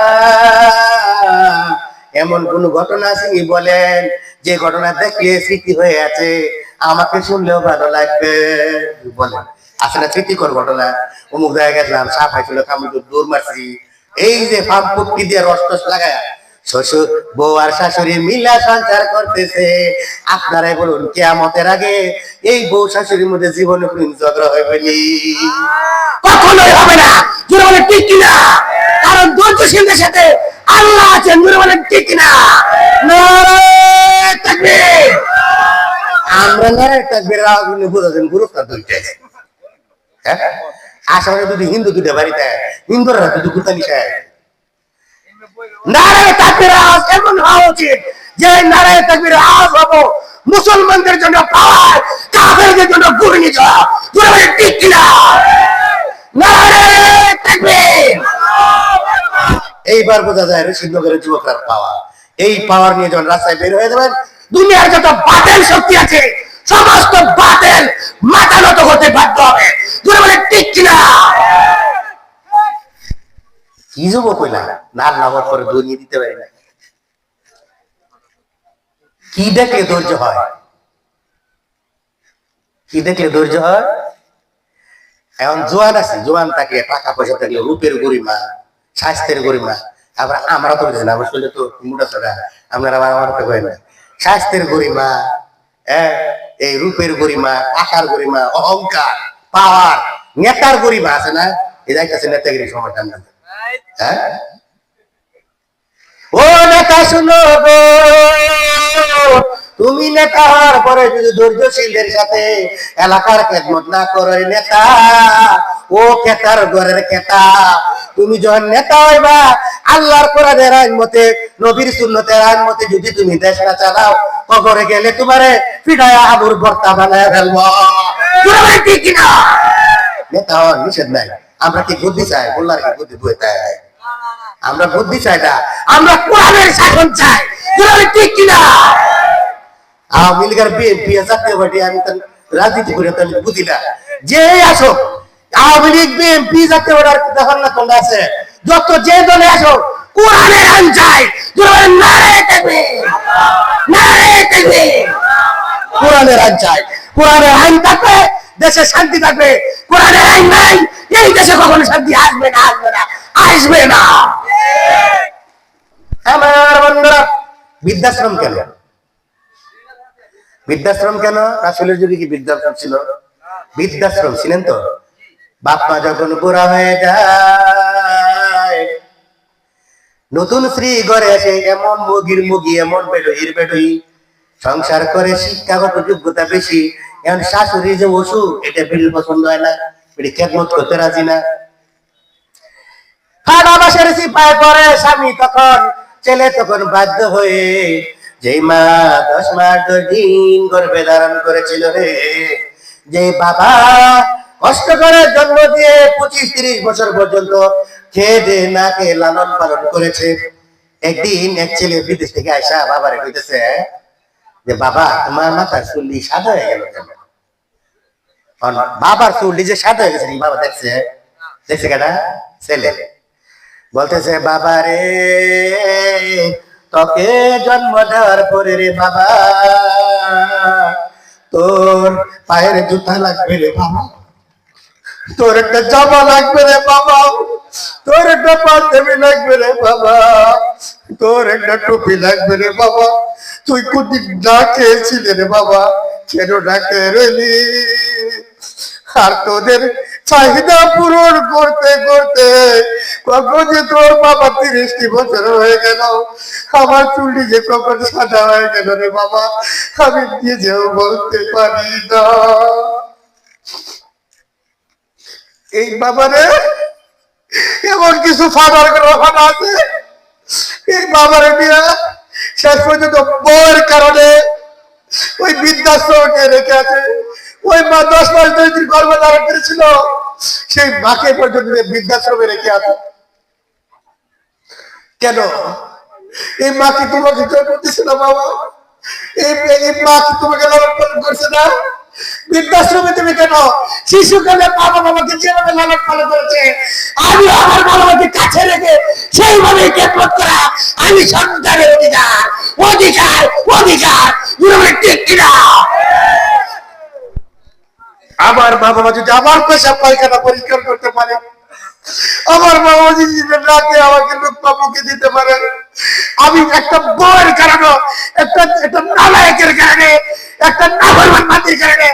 এমন কোন ঘটনা আছে কি বলেন যে ঘটনা দেখলে স্মৃতি হয়ে আছে, আমাকে শুনলেও ভালো লাগবে? বলেন আছে না স্মৃতিকর ঘটনা? অমুক জায়গায় গেছিলাম, সাপ হাইছিল, কামড় দৌড় মারছি, এই যে ফার্ম পুটকি দিয়ে রস টস লাগায় শ্বশুর বউ আর শাশুড়ি মিলা সংসার করতেছে, আপনারাই বলুন কিয়ামতের আগে এই বউ শাশুড়ির মধ্যে জীবনে কোন ঝগড়া হবে নি? কখনোই হবে না। জোরে বলেন ঠিক কিনা? কারণ ধৈর্যশীলদের সাথে আল্লাহ আছেন। জোরে বলেন ঠিক কিনা? নারায়ে তাকবীর। আমরা নারায়ে তাকবীর আওয়াজ শুনে বুঝাছেন গুরুত্ব দুইটাই। হ্যাঁ, আসামে যদি হিন্দু দুইটা বাড়িতে, হিন্দুরা যদি গুতানি খায়, নারায়ে তাকবীর আওয়াজ এমন হওয়া উচিত যে নারায়ে তাকবীর আওয়াজ হবো মুসলমানদের জন্য পাওয়ার, কাফেরদের জন্য ঘূর্ণিঝড়। জোরে বলেন ঠিক কিনা? নারায়ে তাকবীর। এইবার বোঝা যায় রশিদনগরের যুবকরা পাওয়া, এই পাওয়ার নিয়ে যখন রাস্তায় বের হয়ে যাবেন, দুনিয়ার যত বাতিল শক্তি আছে সমস্ত বাতিল মাথা নত হতে বাধ্য হবে। জোরে বলেন ঠিক কিনা? কি যুবক হইলা না আল্লাহ করে দৌড়িয়ে দিতে পারি না? কি দেখলে ধৈর্য হয়? কি দেখলে ধৈর্য হয়? এখন জোয়ান আছে, জোয়ান থাকলে টাকা পয়সা থাকলে রূপের গরিমা, স্বাস্থ্যের গরিমা, আবার আমরা তো বুঝি না, আমার শরীরে তো মোটা সোটা, আপনারা আমার তো কয় না, স্বাস্থ্যের গরিমা, এই রূপের গরিমা, টাকার গরিমা, অহংকার, পাওয়ার, নেতার গরিমা আছে না? এই যাইতেছে নেতাগিরি সমাধান। হ্যাঁ, ও নেতা শুনো গো, তুমি নেতা হওয়ার পরে যদি ধৈর্যশীলদের সাথে এলাকার খেদমত না করো, নেতা ও কেতার ঘরের কেতা, তুমি যখন নেতা হইবা আল্লাহর কোরআনের আইন মতে, নবীর সুন্নতের আইন মতে যদি তুমি দেশ না চালাও, কবরে গেলে তোমারে পিঠায় আলুর ভর্তা বানায় ফেলবো। ঠিক কিনা? নেতা হওয়ার নিষেধ নাই। আমরা কি বুদ্ধি চাই? বললার কি বুদ্ধি বইতে? আমরা বুদ্ধি চাই না, আমরা কোরআনের শাসন চাই। ঠিক কিনা? আওয়ামী লীগের বিএনপি জাতীয় পার্টি আমি রাজনীতি করে তাহলে বুঝি না, যে আসো আওয়ামী লীগ বিএনপি জাতীয় পার্টি দেখুন না তোমরা আছে, যত যে দলে আসো কোরআনের আইন চাই। নারায়ে তাকবীর, নারায়ে তাকবীর। কোরআনের আইন চাই। কোরআনের আইন থাকবে দেশে শান্তি থাকবে, কোরআনের আইন নাই এই দেশে কখনো শান্তি আসবে না, আসবে না, আসবে না। আমার বন্ধুরা, বৃদ্ধাশ্রম কেন? বৃদ্ধাশ্রম কেন? রাসূলের যুগে কি বৃদ্ধাশ্রম ছিল? বৃদ্ধাশ্রম ছিলেন তো বাপ মা যখন বুড়া হয়ে যায়, নতুন স্ত্রী ঘরে আসে, এমন মুগির মুগি, এমন বেডুইর বেডুই, সংসার করে শিক্ষাগত যোগ্যতা বেশি, এখন শাশুড়ি যে অসুখ এটা বেডির পছন্দ হয় না, বেডি খেদমত করতে রাজি না। খানা বাসের সিপায় পরে স্বামী, তখন ছেলে তখন বাধ্য হয়ে, যেই মা 10 মাস 10 দিন গর্ভে ধারণ করেছিল রে, যে বাবা কষ্ট করে জন্ম দিয়ে 25-30 বছর পর্যন্ত খেয়ে দে না খেয়ে লালন পালন করেছে, একদিন এক ছেলে বিদেশ থেকে আইসা বাবারে কইতেছে যে বাবা তোমার মাথার চুল্লি সাদা হয়ে গেল কেন? বাবার চুল্লি যে সাদা হয়ে গেছে বাবা দেখছে, দেখছে কেনা? ছেলে বলতেছে বাবা রে, তোকে জন্ম দেওয়ার পরে রে বাবা তোর পায়ের জুতা লাগবে রে বাবা, তোর একটা জামা লাগবে রে বাবা, তোর একটা পাঞ্জাবি লাগবে রে বাবা, তোর একটা টুপি লাগবে রে বাবা, তুই কোনদিন না খেয়েছিলি রে বাবা, কেন না খেয়ে রইলি? আর তোদের চাহিদা পূরণ করতে করতে কখন যে তোর বাবা 30টি বছর হয়ে গেল, আমার চুলটি যে কখন সাদা হয়ে গেল রে বাবা, আমি নিজেও বলতে পারি না। এই বাবারে এমন কিছু ফাদার গ্রহণ আছে, এই বাবারে নিয়ে শেষ পর্যন্ত বউয়ের কারণে ওই বৃদ্ধাশ্রমে রেখে আছে। ওই মা 10 মাস ধরে গর্ভধারণ করেছিল, সেই মাকে পর্যন্ত বৃদ্ধাশ্রমে রেখে আছে। কেন? এই মা কি তোমাকে জন্ম দিচ্ছে না বাবা? এই মা কি তোমাকে লালন পালন করছে না? বৃদ্ধাশ্রমে তুমি কেন? শিশুকালে বাবা বাবাকে যেভাবে লালন পালন করেছে, আমি আমার বাবাকে কাছে রেখে সেইভাবে খেদমত করা আমি সন্তানের অধিকার অধিকার অধিকার ঠিক কিনা? আমার মা বাবা যদি আমার পেশাব পায়খানা পরিষ্কার করতে পারে, আমার মা বাবা যদি রাতে আমাকে লুকমা মুখে দিতে পারে, আমি একটা বউয়ের কারণে, একটা নালায়েকের কারণে, একটা নাফরমান মাটির কারণে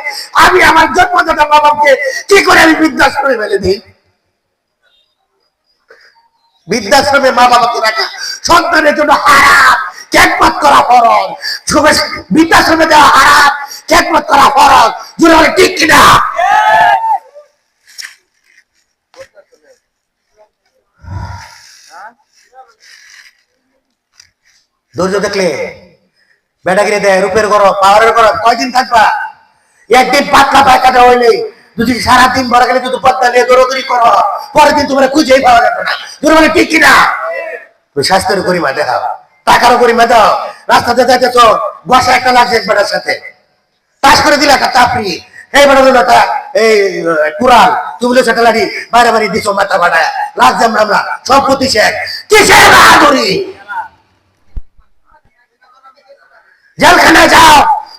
আমি আমার জন্মদাতা বাবাকে কি করে আমি বৃদ্ধাশ্রমে ফেলে দিই? বৃদ্ধাশ্রমে মা বাবাকে রাখা সন্তানের জন্য হারাম, খেদমত করা ফরজ। বৃদ্ধাশ্রমে দেওয়া হারাম, খেদমত করা ফরজ। জোরে বলে ঠিক কিনা? ধৈর্য দেখলে বেটাগিরি দেয়, রূপের করো, পাওয়ারের করো, কয়দিন থাকবা? একদিন পাতলা পায়খানা হইলে যদি সারাদিন বড় গেলে যদি পদ্মা নিয়ে দৌড়দৌড়ি করো, পরের দিন তোমরা খুঁজেই পাওয়া যাবে না। ধরে মানে ঠিক কিনা? তুমি স্বাস্থ্যের গরিমা দেখাও, টাকারও গরিমা দাও। রাস্তাতে যাইতেছ, বসা একটা লাগছে এক বেটার সাথে, তাস করে দিলে একটা চাপড়ি, এই বেটা দিল একটা এই কুড়াল, তুমি সেটা লাড়ি বাইরে বাড়ি দিছ, মাথা বাড়ায় লাগছে আমরা সম্পত্তি শেখ। কিসের বাহাদুরি? জেলখানায় যাও,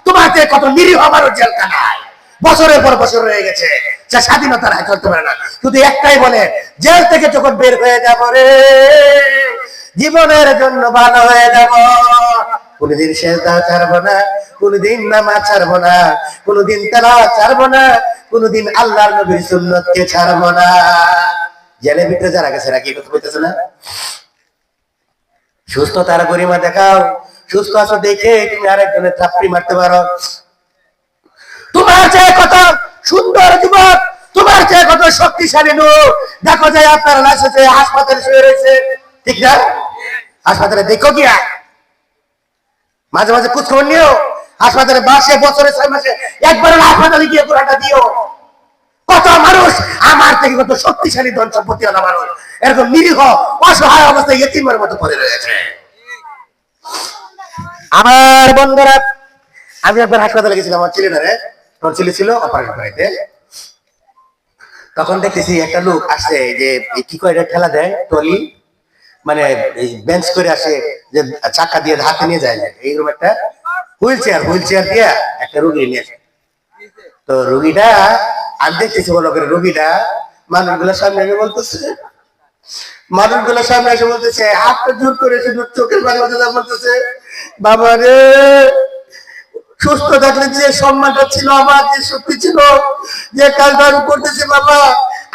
তোমাকে কত নিরীহ মানুষ জেলখানায় বছরের পর বছর রয়ে গেছে, যা স্বাধীনতার হাত চলতে পারে না। শুধু একটাই বলে, জেল থেকে যখন বের হয়ে যাব রে, জীবনের জন্য ভালো হয়ে যাব। কোনদিন সেজদা ছাড়বো না, কোনদিন নামাজ ছাড়বো না, কোনদিন তেলাওয়াত ছাড়বো না, কোনদিন আল্লাহর নবীর সুন্নতকে ছাড়বো না। জেলের ভিতরে যারা গেছে নাকি কথা বলতেছে না? সুস্থতার গরিমা দেখাও, সুস্থ আছো দেখে তুমি আরেকজনের চাপড়ি মারতে পারো। তোমার চেয়ে কত সুন্দর যুবক, তোমার চেয়ে কত শক্তিশালী লোক দেখো যায় আপনার লাশ হচ্ছে হাসপাতালে শুয়ে রয়েছে, ঠিক না? হাসপাতালে দেখো গিয়া মাঝে মাঝে খোঁজখবর নিও। হাসপাতালে মাসে বছরে 6 মাসে একবার হাসপাতালে গিয়ে পুরাটা দিও। কত মানুষ আমার থেকে কত শক্তিশালী ধন সম্পত্তি আলা মানুষ এরকম নিরীহ অসহায় অবস্থায় ইতিমের মতো পড়ে রয়েছে। আমার বন্ধুরা, আমি একবার হাসপাতালে গেছিলাম, আমার ছেলেটারে টনসিল ছিল, অপারেশন করাইতে। তখন দেখতেছি একটা লোক আসছে, যে কি করে ঠেলা দেয় টলি, মানে বেঞ্চ করে আসে, যে চাকা দিয়ে হাতে নিয়ে যায়, এইরকম একটা হুইল চেয়ার দিয়ে একটা রুগী নিয়ে আসে। তো রুগীটা আমি দেখতেছি বলো করে, রুগীটা মানুষগুলোর সামনে এসে বলতেছে, হাতটা জোর করে চোখের পানি বলতেছে, বাবা রে, সুস্থ থাকলে যে সম্মানটা ছিল আমার, যে শক্তি ছিল, যে কাজটা আমি করতেছি বাবা,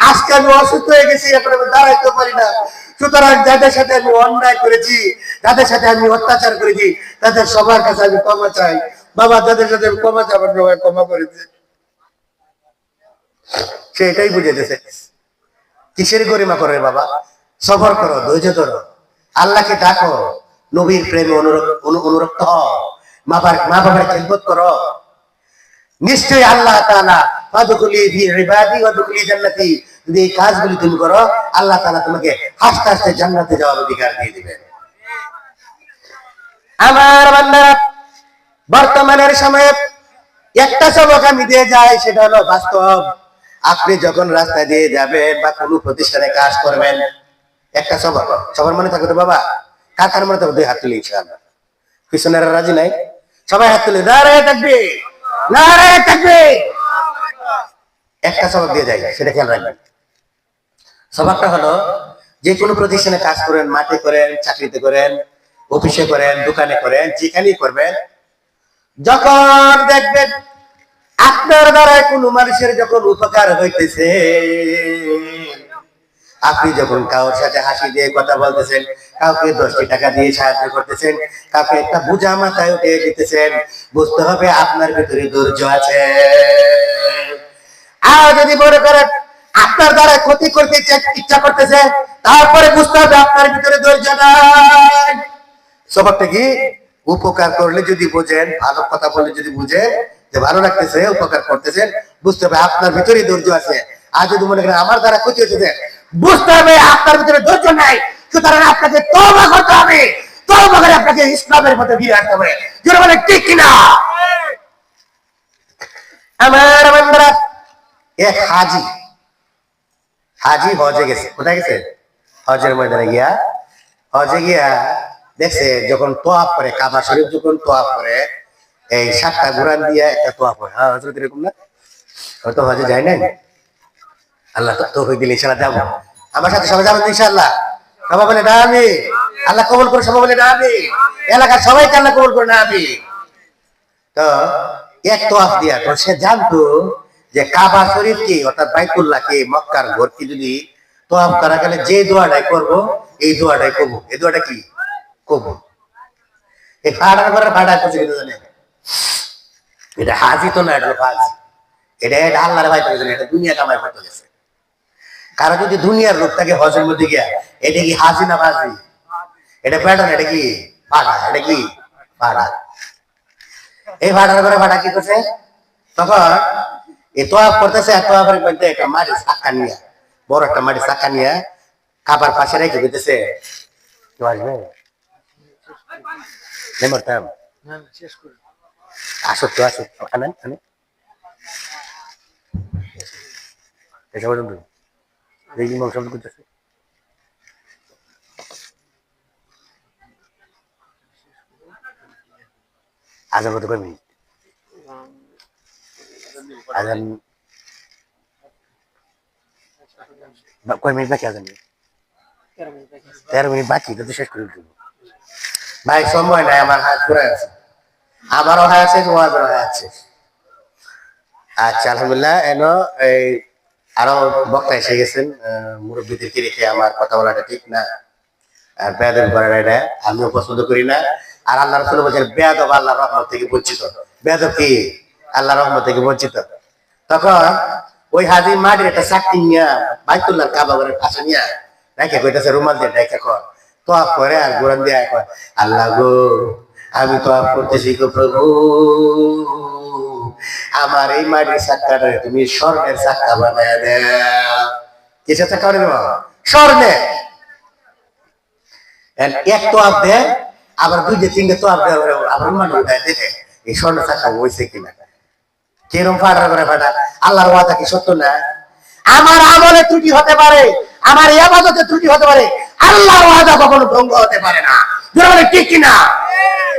আজকে আমি অসুস্থ হয়ে গেছি, এখন আমি দাঁড়াইতে পারি না। সুতরাং যাদের সাথে আমি অন্যায় করেছি, যাদের সাথে আমি অত্যাচার করেছি, তাদের সবার কাছে আমি ক্ষমা চাই বাবা। তাদের সাথে আমি ক্ষমা চাবার সময় ক্ষমা করেছি। সে এটাই বুঝেছে। কিসের গরিমা করে বাবা? সফর করো, ধৈর্য ধরো, আল্লাহকে ডাকো, নবীর প্রেমে অনুরক্ত হও, মা বাবার খেদমত করো। নিশ্চয়ই আল্লাহ তাআলা ফাদখুলি ফি ইবাদি ওয়াদখুলি জান্নাতি, যদি এই কাজগুলি তুমি করো, আল্লাহ তাআলা তোমাকে হাসতে হাসতে জান্নাতে যাওয়ার অধিকার দিয়ে দিবেন। আমার বান্দারা, বর্তমানের সময়ে একটা সবক আমি দিয়ে যাই, সেটা হলো বাস্তব। আপনি যখন রাস্তা দিয়ে যাবেন বা কোনো প্রতিষ্ঠানে কাজ করবেন, একটা সবার মনে থাকবে তো বাবা, কার মনে থাকবে? 2 হাত তুলি ইনশাআল্লাহ। পিছনের রাজি নাই, সবাই হাত তুলে নারায়ে তাকবীর, নারায়ে তাকবীর। একটা সবক দিয়ে যাই, সেটা খেয়াল রাখবেন। সবকটা হলো, যে কোনো প্রতিষ্ঠানে কাজ করেন, মাঠে করেন, চাকরিতে করেন, অফিসে করেন, দোকানে করেন, যেখানেই করবেন, যখন দেখবেন আপনার দ্বারা কোন মানুষের যখন উপকার হইতেছে, আপনি যখন কারোর সাথে হাসি দিয়ে কথা বলতেছেন, কাউকে 10টি টাকা দিয়ে সাহায্য করতেছেন, কাউকে একটা বোঝা মাথায় উঠে দিতেছেন, বুঝতে হবে আপনার ভিতরে ধৈর্য আছে। আর যদি মনে করেন আপনার দ্বারা ক্ষতি করতে ইচ্ছা করতেছে, তারপরে বুঝতে হবে আপনার ভিতরে ধৈর্য নাই। স্বভাবটা কি? উপকার করলে যদি বোঝেন, ভালো কথা বললে যদি বুঝেন যে ভালো লাগতেছে, উপকার করতেছেন, বুঝতে হবে আপনার ভিতরে ধৈর্য আছে। আর যদি মনে করেন আমার দ্বারা ক্ষতি হচ্ছে, বুঝতে হবে আপনার ভিতরে ধৈর্য নাই। সুতরাং আপনাকে তওবা করতে হবে, তওবা করে আপনাকে ইসলামের মধ্যে ফিরে আসতে হবে। যেটা বলে ঠিক কিনা? আমার বান্দারা, এক হাজি হজে গেছে। কোথায় গেছে? হজের ময়দানে গিয়া, হজে গিয়া দেখছে যখন তোয়াফ করে, কাবা শরীফ যখন তোয়াফ করে, এই 7টা ঘোড়ান দিয়ে একটা তোয়াফ হয়। হ্যাঁ হযরত এরকম না? হয়তো হজে যায় নাই, আল্লাহ তৌফিক দিলে ইনশাআল্লাহ যাবো। আমার সাথে সবাই যাবেন ইনশাআল্লাহ? সবাই বলে না আমি। আল্লাহ কবুল করে, সবাই বলে না আমি। এলাকার সবাইকে আল্লাহ কবুল করে না আমি। তো এক তোয়াফ দিয়া তো সে জানতো যে কাবা শরীফ কি, অর্থাৎ বাইতুল্লাহ কি, মক্কার ঘর কি, যদি তোয়াফ করা গেলে যে দোয়াটাই করবো, এই দোয়াটাই কবুল। এই দোয়াটা কি? কবুল। এই ভাড়ার ঘরের ভাড়া করছে কিন্তু জানে, এটা হাজি তো না, এটা হাজি, এটা আল্লাহর ভাই করে, এটা দুনিয়া কামাই করতে গেছে। কারো যদি দুনিয়ার লোক থাকে হজের মধ্যে গিয়া, এটা কি হাজি না বাজি? এটা বেড়া না, এটা কি ভাড়া? এটা কি ভাড়া? এই ভাড়ার ঘরে ভাড়া কি করছে? তখন এই তোয়াফ করতেছে, তোয়াফের মধ্যে একটা মাটির চাক্কা নিয়ে, বড় একটা মাটির চাক্কা নিয়ে কাবার পাশে রেখে দিতেছে। আসবে মরতাম, আসো তো, আসো আনেন আনেন, এটা পর্যন্ত এই ইমাম শব্দ করতেছে। আজান কত কয় মিনিট? আজান কয় মিনিট বাকি? আজান 13 মিনিট বাকি, তো শেষ করে দিল ভাই। সময় নাই, আমার হাত পুরো আছে, আমারও হাত আছে, তোমাদেরও হাত আছে। আচ্ছা আলহামদুলিল্লাহ। এই আরো বক্তা এসে গেছেন, মুরব্বীদেরকে রেখে আমার কথা বলাটা ঠিক না, আর বেয়াদব করাটা এটা আমিও পছন্দ করি না। আর আল্লাহ রাসূল বলেছেন বেয়াদব আল্লাহর রহমত থেকে বঞ্চিত। বেয়াদব কি? আল্লাহর রহমত থেকে বঞ্চিত। তখন ওই হাজি মাটির একটা চাকরি নিয়ে বাইতুল্লাহর কাবা ঘরের পাশে নিয়ে রেখে কইতেছে রুমাল দিয়ে রেখে কর তোয়াফ করে, আর গোরান দিয়ে কয় আল্লাহ গো, আমি তোয়াফ করতেছি গো প্রভু, আমার এই মাটির চাক্কাটা তুমি স্বর্ণের চাক্কা বানায় দাও। কিসের চাক্কা বানায় দেবো? স্বর্ণের। এক তোয়াফ দেয়, আবার 2-3টে তোয়াফ দেয়, আবার মানুষ দেখে এই স্বর্ণ চাক্কা হয়েছে কিনা। কিরম ফাটা করে ফাটা? আল্লাহর ওয়াদা কি সত্য না? আমার আমলে ত্রুটি হতে পারে, আমার ইবাদতে ত্রুটি হতে পারে, আল্লাহর ওয়াদা কখনো ভঙ্গ হতে পারে না। বলে ঠিক কিনা?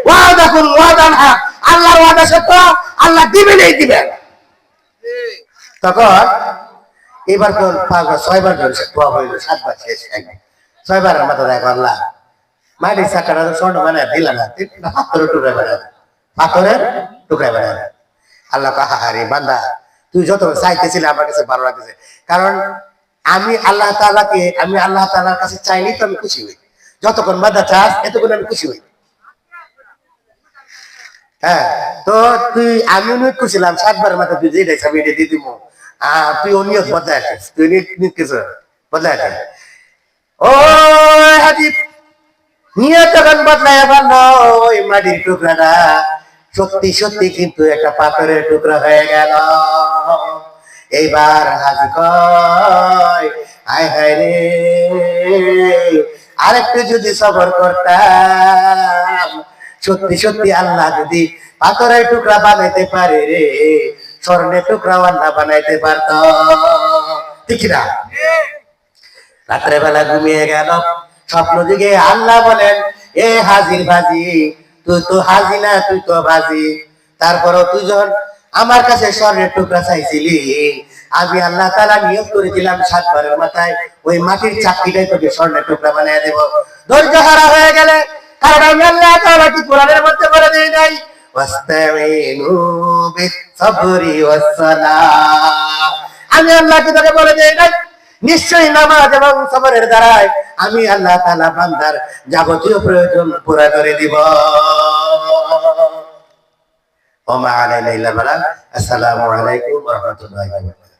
ওয়াদা কোন ওয়াদা না, আল্লাহর ওয়াদা সত্য, আল্লাহ দিবেনই দিবেন। তখন এবার কোন 6বার ধরেছে, তোয়াফ হইল, 7বার শেষ, 6বারের মাথা দেখো আল্লাহ মাটির চাকাটা স্বর্ণ বানায় দিলা না, পাথরের টুকরা বানায়, পাথরের টুকরা বানায়। আল্লাহ কাহারে বান্দা, তুই যত চাইতেছিলে আমার কাছে ভালো লাগতেছে, কারণ আমি আল্লাহ তাআলার কাছে চাইলেই তো আমি খুশি হই। যতক্ষণ বান্দা চাস এতক্ষণ আমি খুশি হই। হ্যাঁ, তো আমি নিয়ত করছিলাম 7বারের মাথা তুই যেটাই আমি এটা দিয়ে দিব, তুই ও নিয়ত বদলায় আছিস, তুই নিয়ত কিছু বদলায় আছিস। ও হাজিব, নিয়ত যখন বদলায় ভালো, ওই মাটির টুকরাটা সত্যি সত্যি কিন্তু একটা পাথরের টুকরা হয়ে গেল। এইবার হাজি কয় হায় হায় রে, আরেকটু যদি সবর করতাম, সত্যি সত্যি আল্লাহ যদি পাথরের টুকরা বানাইতে পারে রে, স্বর্ণের টুকরাও আল্লাহ বানাইতে পারত। ঠিক না? রাত্রে বেলা ঘুমিয়ে গেল, স্বপ্ন দিকে আল্লাহ বলেন এ হাজির ভাজি, তুই তো হাজি না, তুই তো ভাজি। তারপরও তুই যখন আমার কাছে স্বর্ণের টুকরা চাইছিলি, আমি আল্লাহ তাআলা নিয়ত করেছিলাম 7বারের মাথায় ওই মাটির চাকরিটাই তোকে স্বর্ণের টুকরা বানিয়ে দেব। ধৈর্য হারা হয়ে গেলে, কারণ আমি আল্লাহ তাআলা কি কোরআনের মধ্যে বলে দেই নাই ওয়াস্তাইনু সবরি ওয়াস সালাহ। আমি আল্লাহ কি তোকে বলে দেই না, নিশ্চয়ই নামাজ এবং সবরের দ্বারাই আমি আল্লাহ তাআলা বান্দার যাবতীয় প্রয়োজন পুরা করে দিব। ওয়া মা আলাইনা ইল্লাল বালাগ। আসসালামু আলাইকুম ওয়া রাহমাতুল্লাহি ওয়া বারাকাতুহু।